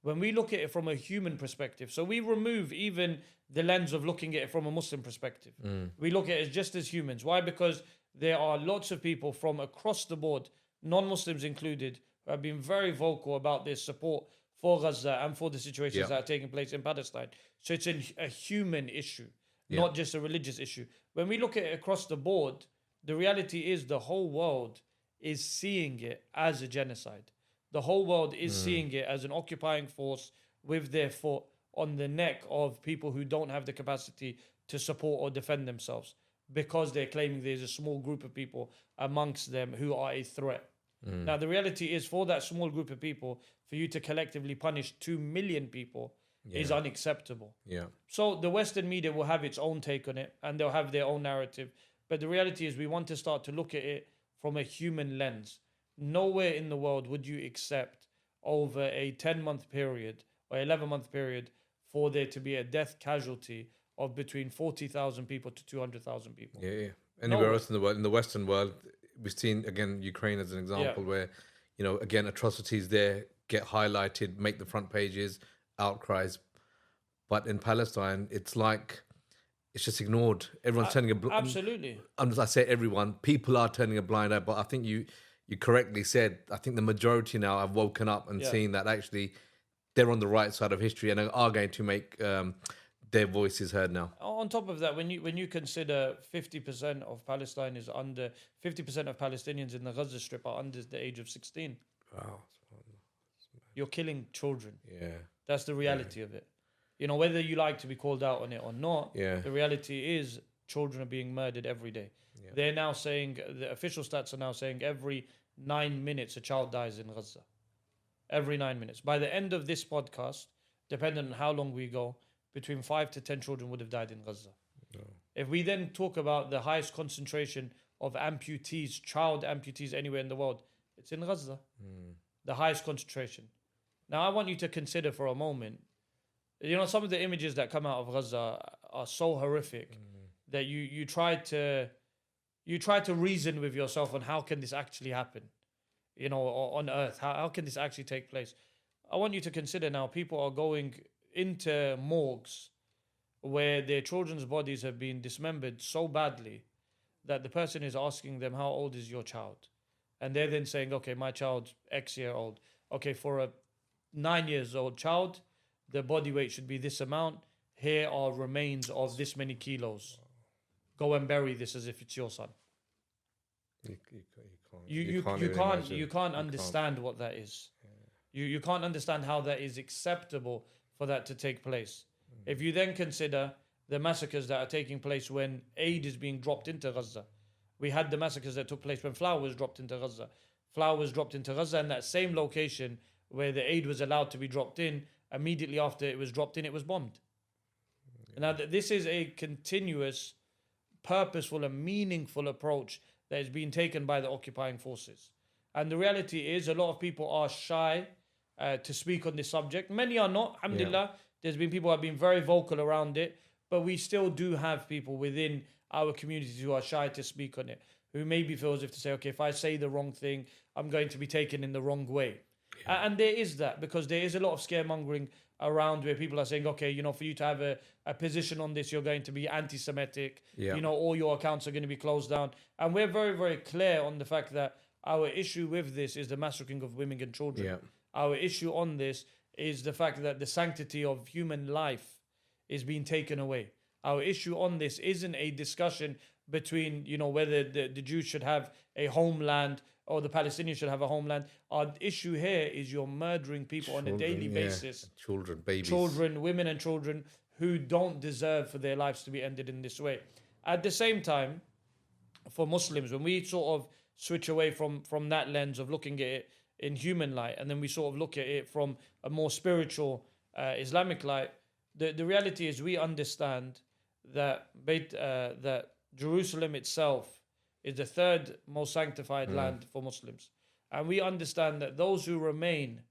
When we look at it from a human perspective, so we remove even the lens of looking at it from a Muslim perspective. We look at it just as humans. Why? Because there are lots of people from across the board, non-Muslims included, who have been very vocal about their support for Gaza and for the situations that are taking place in Palestine. So it's a human issue, not just a religious issue. When we look at it across the board, the reality is the whole world is seeing it as a genocide. The whole world is seeing it as an occupying force with their foot on the neck of people who don't have the capacity to support or defend themselves, because they're claiming there's a small group of people amongst them who are a threat. Now, the reality is, for that small group of people, for you to collectively punish 2 million people is unacceptable. So the Western media will have its own take on it and they'll have their own narrative. But the reality is we want to start to look at it from a human lens. Nowhere in the world would you accept over a 10-month period or 11-month period for there to be a death casualty of between 40,000 people to 200,000 people. Anywhere else in the world, in the Western world, we've seen, again, Ukraine as an example where, again, atrocities there get highlighted, make the front pages, outcries. But in Palestine, it's like, it's just ignored. Everyone's turning a blind eye. Absolutely. I say everyone, people are turning a blind eye, but I think you correctly said, I think the majority now have woken up and seen that actually they're on the right side of history and are going to make their voices heard now. On top of that, when you consider 50% of Palestine is under 50% of Palestinians in the Gaza Strip are under the age of 16. Wow. You're killing children. Yeah. That's the reality of it. Whether you like to be called out on it or not, the reality is children are being murdered every day. They're now saying, the official stats are now saying every 9 minutes a child dies in Gaza. Every 9 minutes. By the end of this podcast, depending on how long we go, between 5 to 10 children would have died in Gaza. If we then talk about the highest concentration of amputees, child amputees anywhere in the world, it's in Gaza. The highest concentration. Now, I want you to consider for a moment, some of the images that come out of Gaza are so horrific that you try to reason with yourself on how can this actually happen, on Earth. How can this actually take place? I want you to consider now, people are going into morgues where their children's bodies have been dismembered so badly that the person is asking them, how old is your child? And they're then saying, okay, my child's X year old. Okay, for a 9 years old child, the body weight should be this amount. Here are remains of this many kilos. Go and bury this as if it's your son. You can't understand what that is. You can't understand how that is acceptable for that to take place. If you then consider the massacres that are taking place when aid is being dropped into Gaza. We had the massacres that took place when flour was dropped into Gaza. Flour was dropped into Gaza, and that same location where the aid was allowed to be dropped in, immediately after it was dropped in, it was bombed. Now, this is a continuous, purposeful and meaningful approach that is being taken by the occupying forces. And the reality is a lot of people are shy to speak on this subject. Many are not, alhamdulillah. There's been people who have been very vocal around it, but we still do have people within our communities who are shy to speak on it, who maybe feel as if to say, okay, if I say the wrong thing, I'm going to be taken in the wrong way. And there is that, because there is a lot of scaremongering around where people are saying, okay, for you to have a position on this, you're going to be anti-Semitic, all your accounts are going to be closed down. And we're very, very clear on the fact that our issue with this is the massacring of women and children. Our issue on this is the fact that the sanctity of human life is being taken away. Our issue on this isn't a discussion between, whether the Jews should have a homeland or the Palestinians should have a homeland. Our issue here is you're murdering people on a daily basis. Children, babies. Children, women and children who don't deserve for their lives to be ended in this way. At the same time, for Muslims, when we sort of switch away from that lens of looking at it in human light, and then we sort of look at it from a more spiritual Islamic light, the reality is we understand that that Jerusalem itself is the third most sanctified land for Muslims. And we understand that those who remain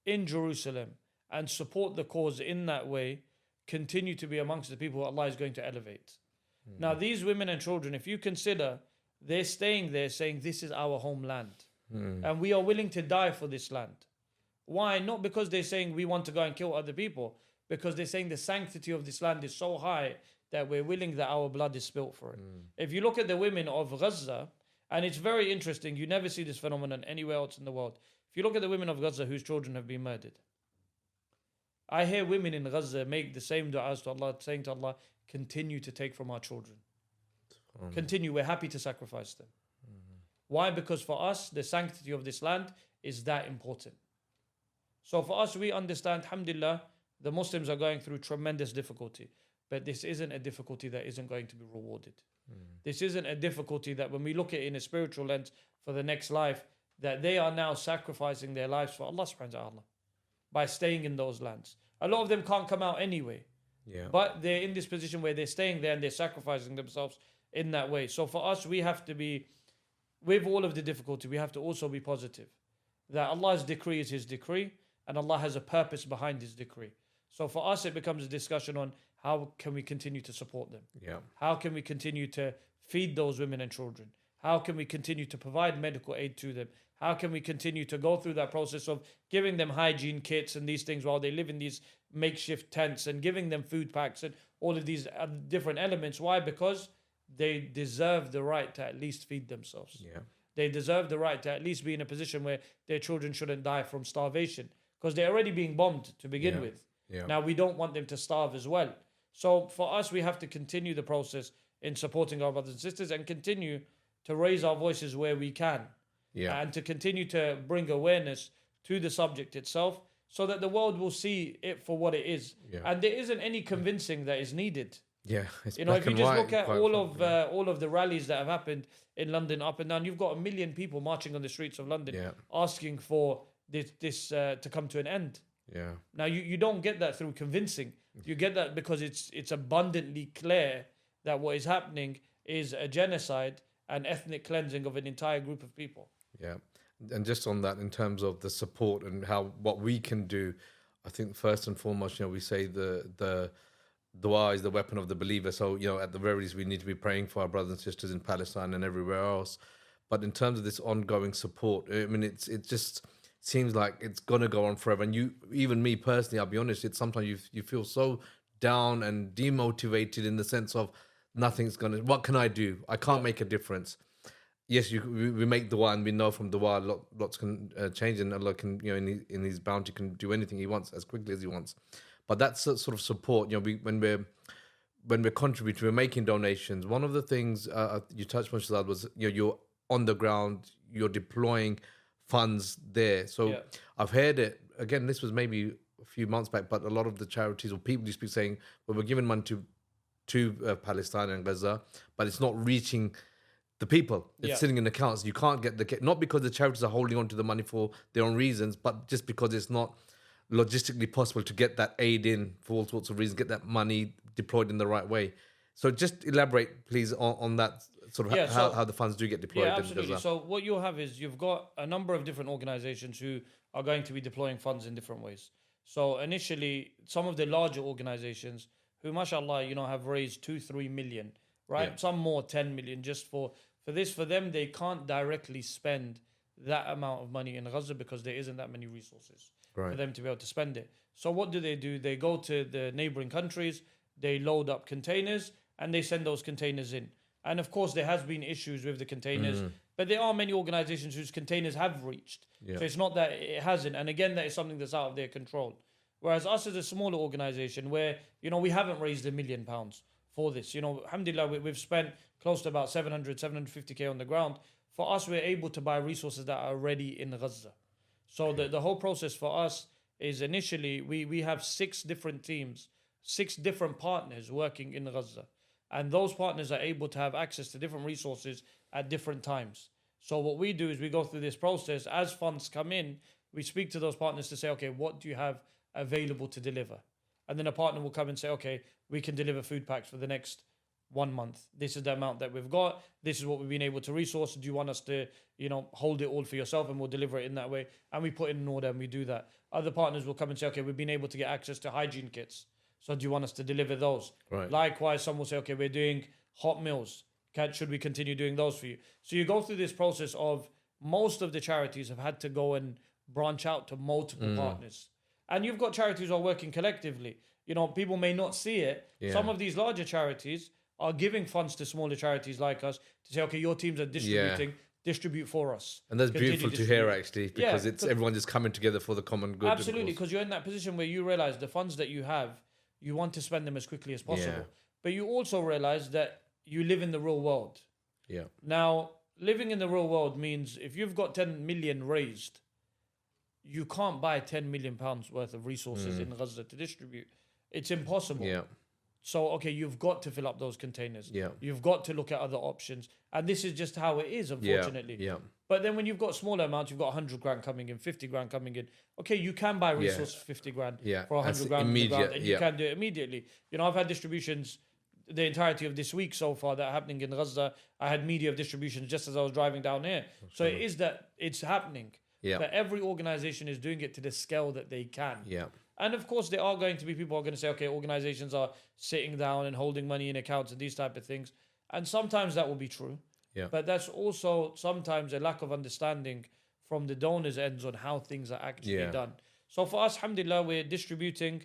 in Jerusalem and support the cause in that way continue to be amongst the people Allah is going to elevate. Now, these women and children, if you consider, they're staying there saying, this is our homeland. And we are willing to die for this land. Why? Not because they're saying we want to go and kill other people, because they're saying the sanctity of this land is so high that we're willing that our blood is spilt for it. If you look at the women of Gaza, and it's very interesting, you never see this phenomenon anywhere else in the world. If you look at the women of Gaza whose children have been murdered, I hear women in Gaza make the same du'as to Allah, saying to Allah, continue to take from our children. Continue, we're happy to sacrifice them. Why? Because for us, the sanctity of this land is that important. So for us, we understand, alhamdulillah, the Muslims are going through tremendous difficulty. But this isn't a difficulty that isn't going to be rewarded. This isn't a difficulty that when we look at it in a spiritual lens for the next life, that they are now sacrificing their lives for Allah subhanahu wa ta'ala by staying in those lands. A lot of them can't come out anyway. But they're in this position where they're staying there and they're sacrificing themselves in that way. So for us, we have to be, with all of the difficulty, we have to also be positive. That Allah's decree is His decree and Allah has a purpose behind His decree. So for us, it becomes a discussion on how can we continue to support them? How can we continue to feed those women and children? How can we continue to provide medical aid to them? How can we continue to go through that process of giving them hygiene kits and these things while they live in these makeshift tents and giving them food packs and all of these different elements? Why? Because they deserve the right to at least feed themselves. They deserve the right to at least be in a position where their children shouldn't die from starvation because they're already being bombed to begin with. Now, we don't want them to starve as well. So for us, we have to continue the process in supporting our brothers and sisters and continue to raise our voices where we can. And to continue to bring awareness to the subject itself so that the world will see it for what it is. And there isn't any convincing that is needed. It's you know, if you just look at all of the rallies that have happened in London up and down, you've got 1 million people marching on the streets of London asking for this to come to an end. Now you don't get that through convincing. You get that because it's abundantly clear that what is happening is a genocide and ethnic cleansing of an entire group of people. And just on that, in terms of the support and what we can do, I think first and foremost, we say the dua is the weapon of the believer. So, at the very least, we need to be praying for our brothers and sisters in Palestine and everywhere else. But in terms of this ongoing support, I mean, it just seems like it's gonna go on forever. And even me personally, I'll be honest, it's sometimes you feel so down and demotivated in the sense of what can I do? I can't make a difference. Yes, we make dua and we know from dua lots can change and Allah can, in His bounty can do anything He wants as quickly as He wants. But that sort of support, when we're contributing, we're making donations. One of the things you touched on, Shahzad, was you're on the ground, you're deploying funds there. So I've heard it again. This was maybe a few months back, but a lot of the charities or people you speak saying, well, we're giving money to Palestine and Gaza, but it's not reaching the people. It's sitting in accounts. You can't get not because the charities are holding on to the money for their own reasons, but just because it's not logistically possible to get that aid in for all sorts of reasons, get that money deployed in the right way. So just elaborate, please, on that sort of how the funds do get deployed. Yeah, absolutely. So what you'll have is you've got a number of different organizations who are going to be deploying funds in different ways. So initially, some of the larger organizations who, mashallah, have raised 2-3 million, right? Some more, 10 million, just for this. For them, they can't directly spend that amount of money in Gaza because there isn't that many resources for them to be able to spend it. So what do? They go to the neighboring countries, they load up containers, and they send those containers in. And of course, there has been issues with the containers, but there are many organizations whose containers have reached. So it's not that it hasn't. And again, that is something that's out of their control. Whereas us as a smaller organization where, we haven't raised £1 million for this. Alhamdulillah, we've spent close to about 750K on the ground. For us, we're able to buy resources that are already in Gaza. So the whole process for us is initially we have 6 different teams, 6 different partners working in Gaza. And those partners are able to have access to different resources at different times. So what we do is we go through this process. As funds come in, we speak to those partners to say, okay, what do you have available to deliver? And then a partner will come and say, okay, we can deliver food packs for the next 1 month. This is the amount that we've got. This is what we've been able to resource. Do you want us to, hold it all for yourself, and we'll deliver it in that way? And we put in an order and we do that. Other partners will come and say, okay, we've been able to get access to hygiene kits. So do you want us to deliver those? Right. Likewise, some will say, okay, we're doing hot meals. Should we continue doing those for you? So you go through this process of most of the charities have had to go and branch out to multiple partners. And you've got charities who are working collectively. People may not see it. Yeah. Some of these larger charities are giving funds to smaller charities like us to say, okay, your teams are distributing, distribute for us. And that's Continue beautiful to distribute. hear, actually, because it's everyone just coming together for the common good. Absolutely, because you're in that position where you realize the funds that you have, you want to spend them as quickly as possible. Yeah. But you also realize that you live in the real world. Yeah. Now, living in the real world means if you've got 10 million raised, you can't buy 10 million pounds worth of resources in Gaza to distribute. It's impossible. Yeah. So, okay, you've got to fill up those containers. Yeah. You've got to look at other options. And this is just how it is, unfortunately. Yeah. But then when you've got smaller amounts, you've got 100 grand coming in, 50 grand coming in. Okay, you can buy resources for 50 grand for 100 That's grand on the ground, immediate, and you can do it immediately. I've had distributions the entirety of this week so far that are happening in Gaza. I had media of distributions just as I was driving down here. So it is that it's happening. Yeah. But every organization is doing it to the scale that they can. Yeah. And of course, there are going to be people who are going to say, okay, organizations are sitting down and holding money in accounts and these type of things. And sometimes that will be true. Yeah. But that's also sometimes a lack of understanding from the donors' ends on how things are actually done. So for us, alhamdulillah, we're distributing.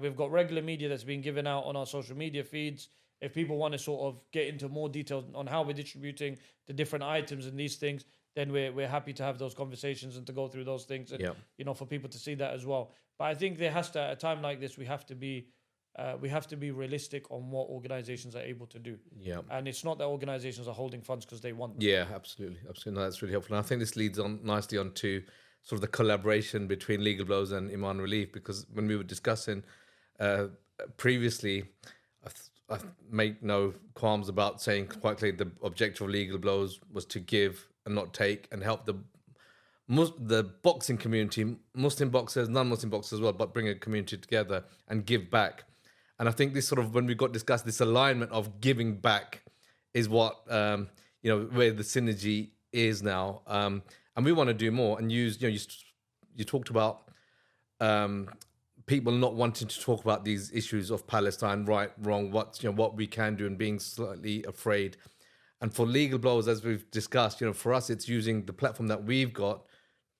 We've got regular media that's being given out on our social media feeds. If people want to sort of get into more details on how we're distributing the different items and these things, then we're happy to have those conversations and to go through those things and for people to see that as well. But I think there has to, at a time like this, we have to be realistic on what organizations are able to do. Yeah. And it's not that organizations are holding funds because they want them. Yeah, absolutely. No, that's really helpful. And I think this leads on nicely onto sort of the collaboration between Legal Blows and Emaan Relief, because when we were discussing previously, I make no qualms about saying quite clearly the objective of Legal Blows was to give and not take, and help the boxing community, Muslim boxers, non-Muslim boxers as well, but bring a community together and give back. And I think this sort of, when we got discussed, this alignment of giving back is what, where the synergy is now. And we want to do more and use, you talked about people not wanting to talk about these issues of Palestine, right, wrong, what we can do, and being slightly afraid. And for Legal Blows, as we've discussed, for us, it's using the platform that we've got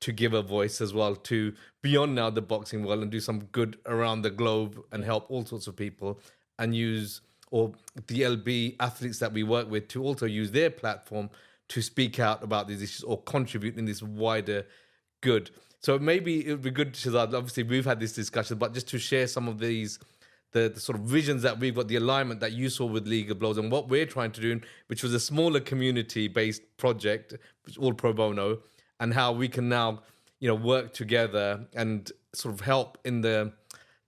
to give a voice as well to beyond now the boxing world and do some good around the globe and help all sorts of people, and use, or the LB athletes that we work with, to also use their platform to speak out about these issues or contribute in this wider good. So maybe it would be good, Shahzad, obviously we've had this discussion, but just to share some of these, the sort of visions that we've got, the alignment that you saw with Legal Blows and what we're trying to do, which was a smaller community-based project, which is all pro bono, and how we can now, work together and sort of help in the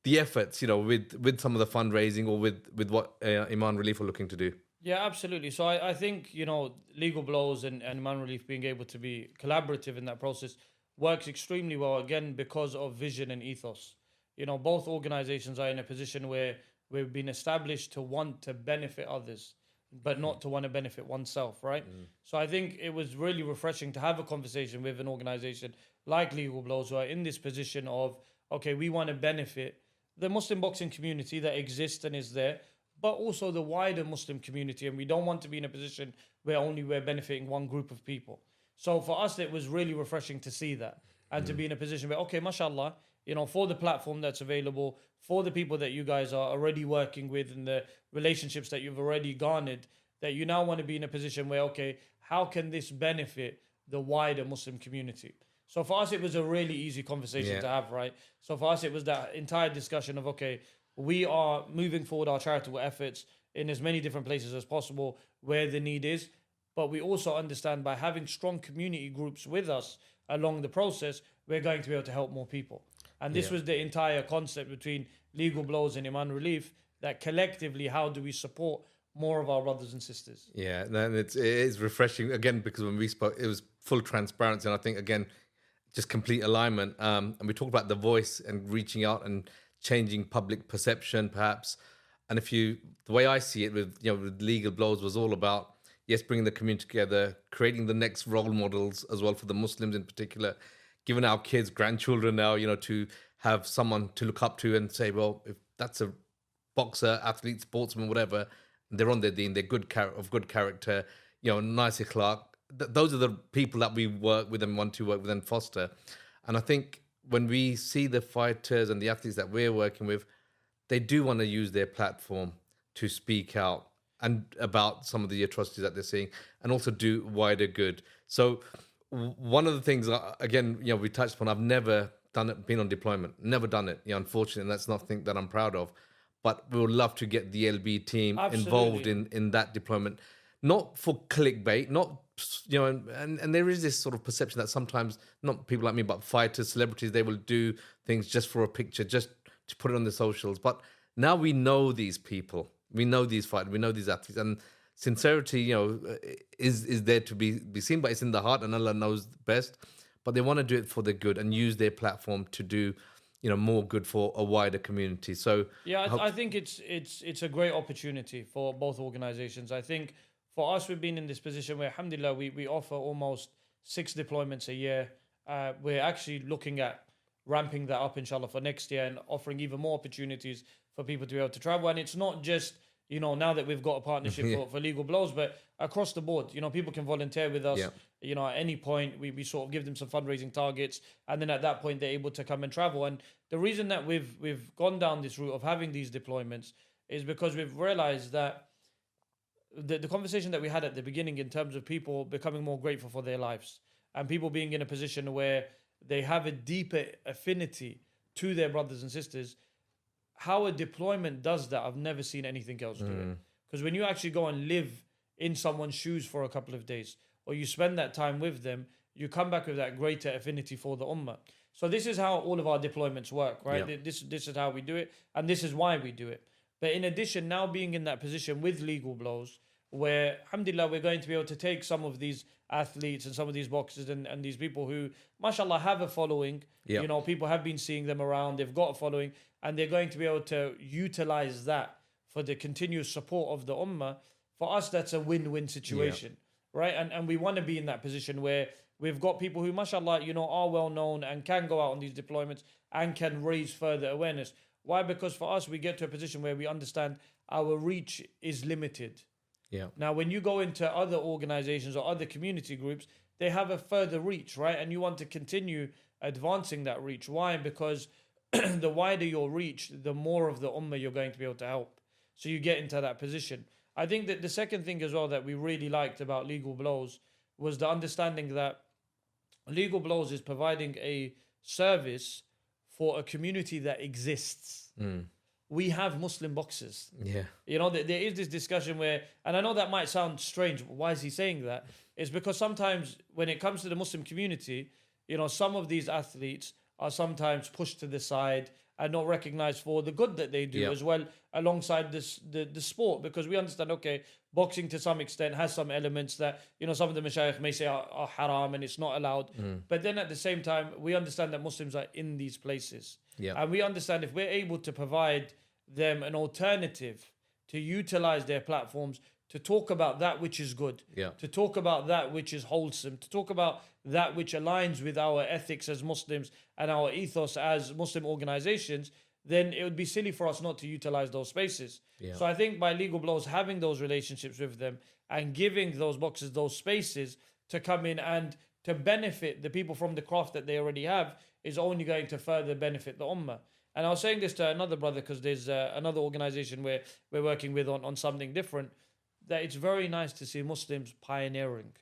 efforts, with some of the fundraising or with what Emaan Relief are looking to do. Yeah, absolutely. So I think, Legal Blows and Emaan Relief being able to be collaborative in that process works extremely well, again, because of vision and ethos. Both organizations are in a position where we've been established to want to benefit others, but not to want to benefit oneself, right? So I think it was really refreshing to have a conversation with an organization like Legal Blows, who are in this position of, okay, we want to benefit the Muslim boxing community that exists and is there, but also the wider Muslim community. And we don't want to be in a position where only we're benefiting one group of people. So for us, it was really refreshing to see that and to be in a position where, okay, mashallah, for the platform that's available, for the people that you guys are already working with and the relationships that you've already garnered, that you now want to be in a position where, okay, how can this benefit the wider Muslim community? So for us, it was a really easy conversation to have, right? So for us, it was that entire discussion of, okay, we are moving forward our charitable efforts in as many different places as possible where the need is. But we also understand by having strong community groups with us along the process, we're going to be able to help more people. And this was the entire concept between Legal Blows and Emaan Relief, that collectively, how do we support more of our brothers and sisters? Yeah, and it is refreshing, again, because when we spoke, it was full transparency. And I think, again, just complete alignment. And we talked about the voice and reaching out and changing public perception, perhaps. And the way I see it with Legal Blows was all about, yes, bringing the community together, creating the next role models as well for the Muslims in particular, giving our kids, grandchildren now, to have someone to look up to and say, well, if that's a boxer, athlete, sportsman, whatever, they're on their deen, they're good character, nice akhlaq. Those are the people that we work with and want to work with and foster. And I think when we see the fighters and the athletes that we're working with, they do want to use their platform to speak out and about some of the atrocities that they're seeing and also do wider good. So one of the things, again, we touched upon, I've never been on deployment, never done it. Unfortunately, that's nothing that I'm proud of. But we would love to get the LB team involved in that deployment, not for clickbait, not, and there is this sort of perception that sometimes, not people like me, but fighters, celebrities, they will do things just for a picture, just to put it on the socials. But now we know these people, we know these fighters, we know these athletes, and sincerity, is there to be seen, but it's in the heart, and Allah knows best. But they want to do it for the good and use their platform to do, more good for a wider community. So yeah, I think it's a great opportunity for both organizations. I think for us, we've been in this position where, alhamdulillah, we offer almost 6 deployments a year. We're actually looking at ramping that up, inshallah, for next year and offering even more opportunities for people to be able to travel. And it's not just, now that we've got a partnership for Legal Blows, but across the board, people can volunteer with us, at any point. We sort of give them some fundraising targets, and then at that point they're able to come and travel. And the reason that we've gone down this route of having these deployments is because we've realized that the conversation that we had at the beginning in terms of people becoming more grateful for their lives and people being in a position where they have a deeper affinity to their brothers and sisters, how a deployment does that, I've never seen anything else do it. Because when you actually go and live in someone's shoes for a couple of days, or you spend that time with them, you come back with that greater affinity for the ummah. So this is how all of our deployments work, right? Yeah. This is how we do it, and this is why we do it. But in addition, now being in that position with Legal Blows, where, alhamdulillah, we're going to be able to take some of these athletes and some of these boxers and these people who, mashallah, have a following. Yep. People have been seeing them around, they've got a following, and they're going to be able to utilize that for the continuous support of the ummah. For us, that's a win-win situation, right? And we want to be in that position where we've got people who, mashallah, are well-known and can go out on these deployments and can raise further awareness. Why? Because for us, we get to a position where we understand our reach is limited. Yeah. Now, when you go into other organizations or other community groups, they have a further reach, right? And you want to continue advancing that reach. Why? Because the wider your reach, the more of the ummah you're going to be able to help. So you get into that position. I think that the second thing as well that we really liked about Legal Blows was the understanding that Legal Blows is providing a service for a community that exists. We have Muslim boxers. Yeah. There is this discussion where, and I know that might sound strange, why is he saying that? It's because sometimes when it comes to the Muslim community, some of these athletes are sometimes pushed to the side and not recognized for the good that they do as well, alongside the sport, because we understand, okay, boxing to some extent has some elements that, some of the mashayikh may say are haram and it's not allowed. But then at the same time, we understand that Muslims are in these places. Yeah. And we understand if we're able to provide them an alternative to utilize their platforms to talk about that which is good, to talk about that which is wholesome, to talk about that which aligns with our ethics as Muslims and our ethos as Muslim organizations, then it would be silly for us not to utilize those spaces. Yeah. So I think by Legal Blows having those relationships with them and giving those boxers those spaces to come in and to benefit the people from the craft that they already have is only going to further benefit the ummah. And I was saying this to another brother because there's another organization where we're working with on something different, that it's very nice to see Muslims pioneering,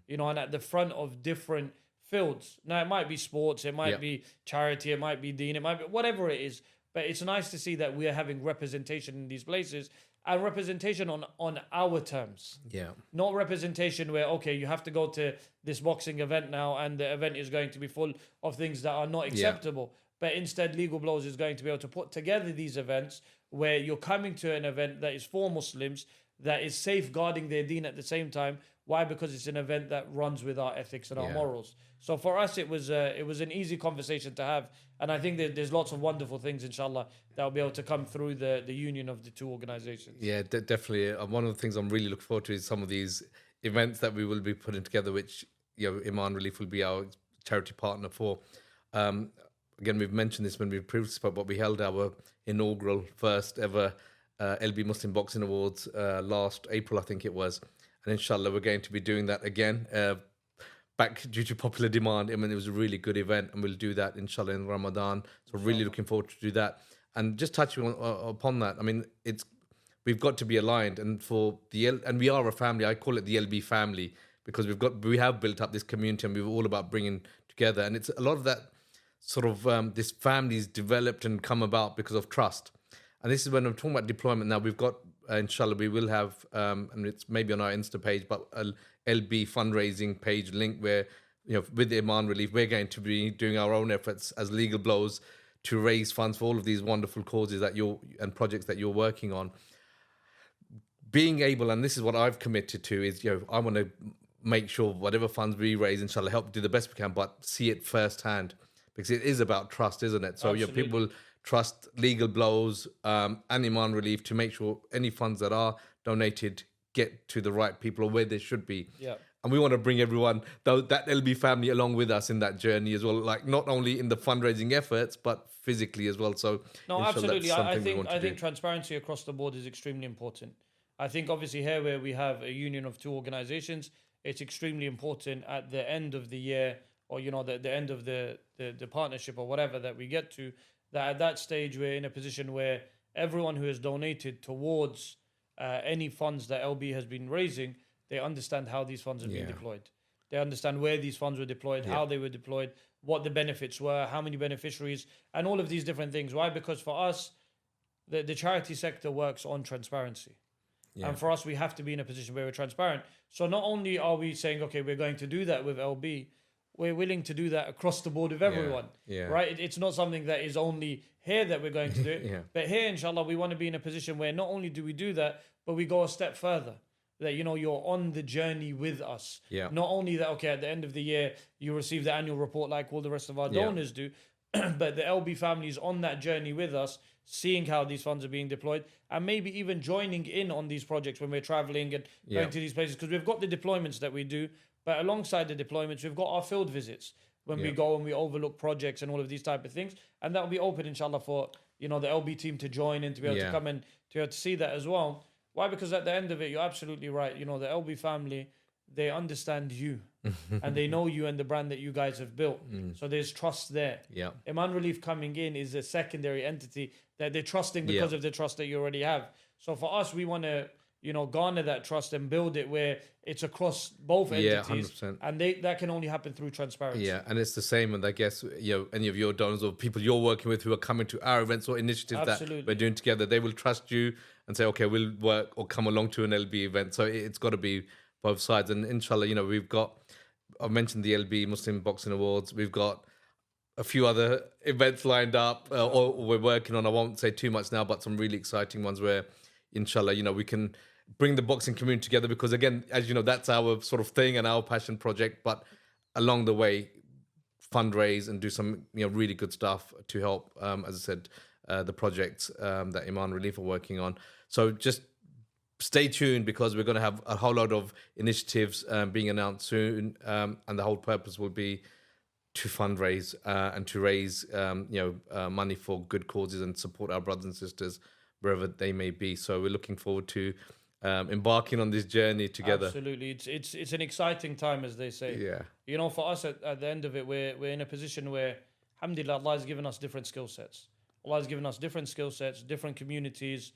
and at the front of different fields. Now, it might be sports, it might be charity, it might be deen, it might be whatever it is, but it's nice to see that we are having representation in these places and representation on our terms. Yeah. Not representation where, okay, you have to go to this boxing event now and the event is going to be full of things that are not acceptable. Yeah. But instead, Legal Blows is going to be able to put together these events where you're coming to an event that is for Muslims, that is safeguarding their deen at the same time. Why? Because it's an event that runs with our ethics and our morals. So for us, it was an easy conversation to have, and I think that there's lots of wonderful things, inshallah, that will be able to come through the union of the two organizations. Yeah, definitely. One of the things I'm really looking forward to is some of these events that we will be putting together, which Emaan Relief will be our charity partner for. Again, we've mentioned this when we previously spoke, but we held our inaugural first ever LB Muslim Boxing Awards last April, I think it was. And inshallah, we're going to be doing that again, back due to popular demand. I mean, it was a really good event, and we'll do that inshallah in Ramadan. So really looking forward to do that. And just touching upon that, I mean, we've got to be aligned, and and we are a family. I call it the LB family because we have built up this community, and we're all about bringing together. And it's a lot of that sort of this family's developed and come about because of trust. And this is when I'm talking about deployment. Now we've got, inshallah, we will have, and it's maybe on our Insta page, but a LB fundraising page link where, with Emaan Relief, we're going to be doing our own efforts as Legal Blows to raise funds for all of these wonderful causes and projects that you're working on. Being able, and this is what I've committed to, is, I want to make sure whatever funds we raise, inshallah, help do the best we can, but see it firsthand, because it is about trust, isn't it? So people trust Legal Blows and Emaan Relief to make sure any funds that are donated get to the right people or where they should be. Yeah. And we want to bring everyone, that LB family, along with us in that journey as well, like not only in the fundraising efforts, but physically as well. So no, absolutely. I think transparency across the board is extremely important. I think obviously here where we have a union of two organizations, it's extremely important at the end of the year, or the end of the partnership or whatever that we get to, that at that stage we're in a position where everyone who has donated towards any funds that LB has been raising, they understand how these funds are being deployed. They understand where these funds were deployed, how they were deployed, what the benefits were, how many beneficiaries, and all of these different things. Why? Because for us, the charity sector works on transparency. Yeah. And for us, we have to be in a position where we're transparent. So not only are we saying, okay, we're going to do that with LB, we're willing to do that across the board with everyone, right? It's not something that is only here that we're going to do it. But here, inshallah, we want to be in a position where not only do we do that, but we go a step further. That, you're on the journey with us. Yeah. Not only that, okay, at the end of the year, you receive the annual report like all the rest of our donors do, but the LB family is on that journey with us, seeing how these funds are being deployed, and maybe even joining in on these projects when we're traveling and going to these places. Because we've got the deployments that we do, but alongside the deployments, we've got our field visits when we go and we overlook projects and all of these type of things. And that will be open, inshallah, for, the LB team to join and to be able to come and to be able to see that as well. Why? Because at the end of it, you're absolutely right. The LB family, they understand you and they know you and the brand that you guys have built. So there's trust there. Yeah. Emaan Relief coming in is a secondary entity that they're trusting because of the trust that you already have. So for us, we want to, garner that trust and build it where it's across both entities. 100%. And that can only happen through transparency. Yeah, and it's the same. And I guess, any of your donors or people you're working with who are coming to our events or initiatives that we're doing together, they will trust you and say, okay, we'll work or come along to an LB event. So it's got to be both sides. And inshallah, I've mentioned the LB Muslim Boxing Awards. We've got a few other events lined up or we're working on. I won't say too much now, but some really exciting ones where, inshallah, we can bring the boxing community together, because again, as you know, that's our sort of thing and our passion project. But along the way, fundraise and do some really good stuff to help, as I said, the projects that Emaan Relief are working on. So just stay tuned, because we're going to have a whole lot of initiatives being announced soon, and the whole purpose will be to fundraise and to raise money for good causes and support our brothers and sisters wherever they may be. So we're looking forward to embarking on this journey together. Absolutely, it's an exciting time, as they say. Yeah. For us at the end of it, we're in a position where, alhamdulillah, Allah has given us different skill sets. Allah has given us different skill sets, different communities,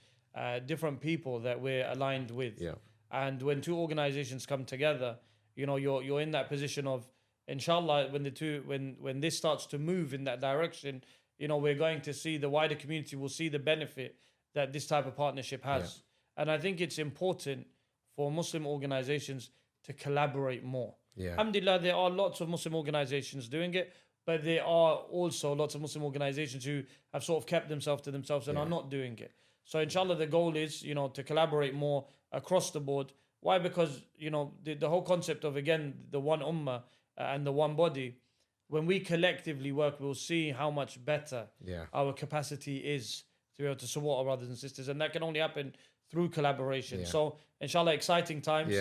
different people that we're aligned with. Yeah. And when two organizations come together, you're in that position of, inshallah, when this starts to move in that direction, we're going to see the wider community will see the benefit that this type of partnership has. Yeah. And I think it's important for Muslim organizations to collaborate more. Yeah. Alhamdulillah, there are lots of Muslim organizations doing it, but there are also lots of Muslim organizations who have sort of kept themselves to themselves and are not doing it. So inshallah, the goal is, to collaborate more across the board. Why? Because, the whole concept of, again, the one ummah and the one body, when we collectively work, we'll see how much better our capacity is to be able to support our brothers and sisters. And that can only happen through collaboration. So inshallah, exciting times.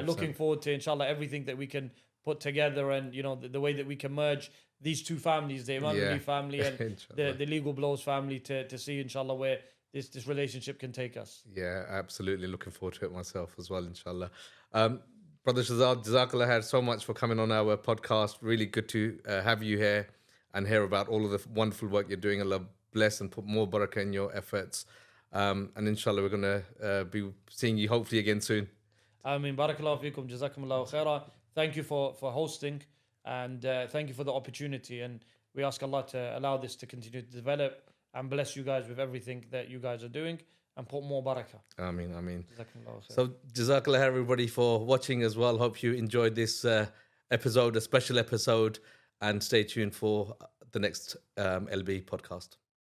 Looking forward to, inshallah, everything that we can put together, and the way that we can merge these two families, the Emaan Relief family and the Legal Blows family, to see, inshallah, where this relationship can take us. Yeah, absolutely. Looking forward to it myself as well, inshallah. Brother Shahzad, Jazakallah khair so much for coming on our podcast. Really good to have you here and hear about all of the wonderful work you're doing. Allah bless and put more barakah in your efforts. And inshallah, we're going to be seeing you hopefully again soon. Ameen. Barakallahu feekum. Jazakumullahu khaira. Thank you for hosting, and thank you for the opportunity. And we ask Allah to allow this to continue to develop and bless you guys with everything that you guys are doing, and put more barakah. Ameen, ameen. Jazakumullahu khair. So, Jazakallah everybody for watching as well. Hope you enjoyed this episode, a special episode, and stay tuned for the next LB podcast.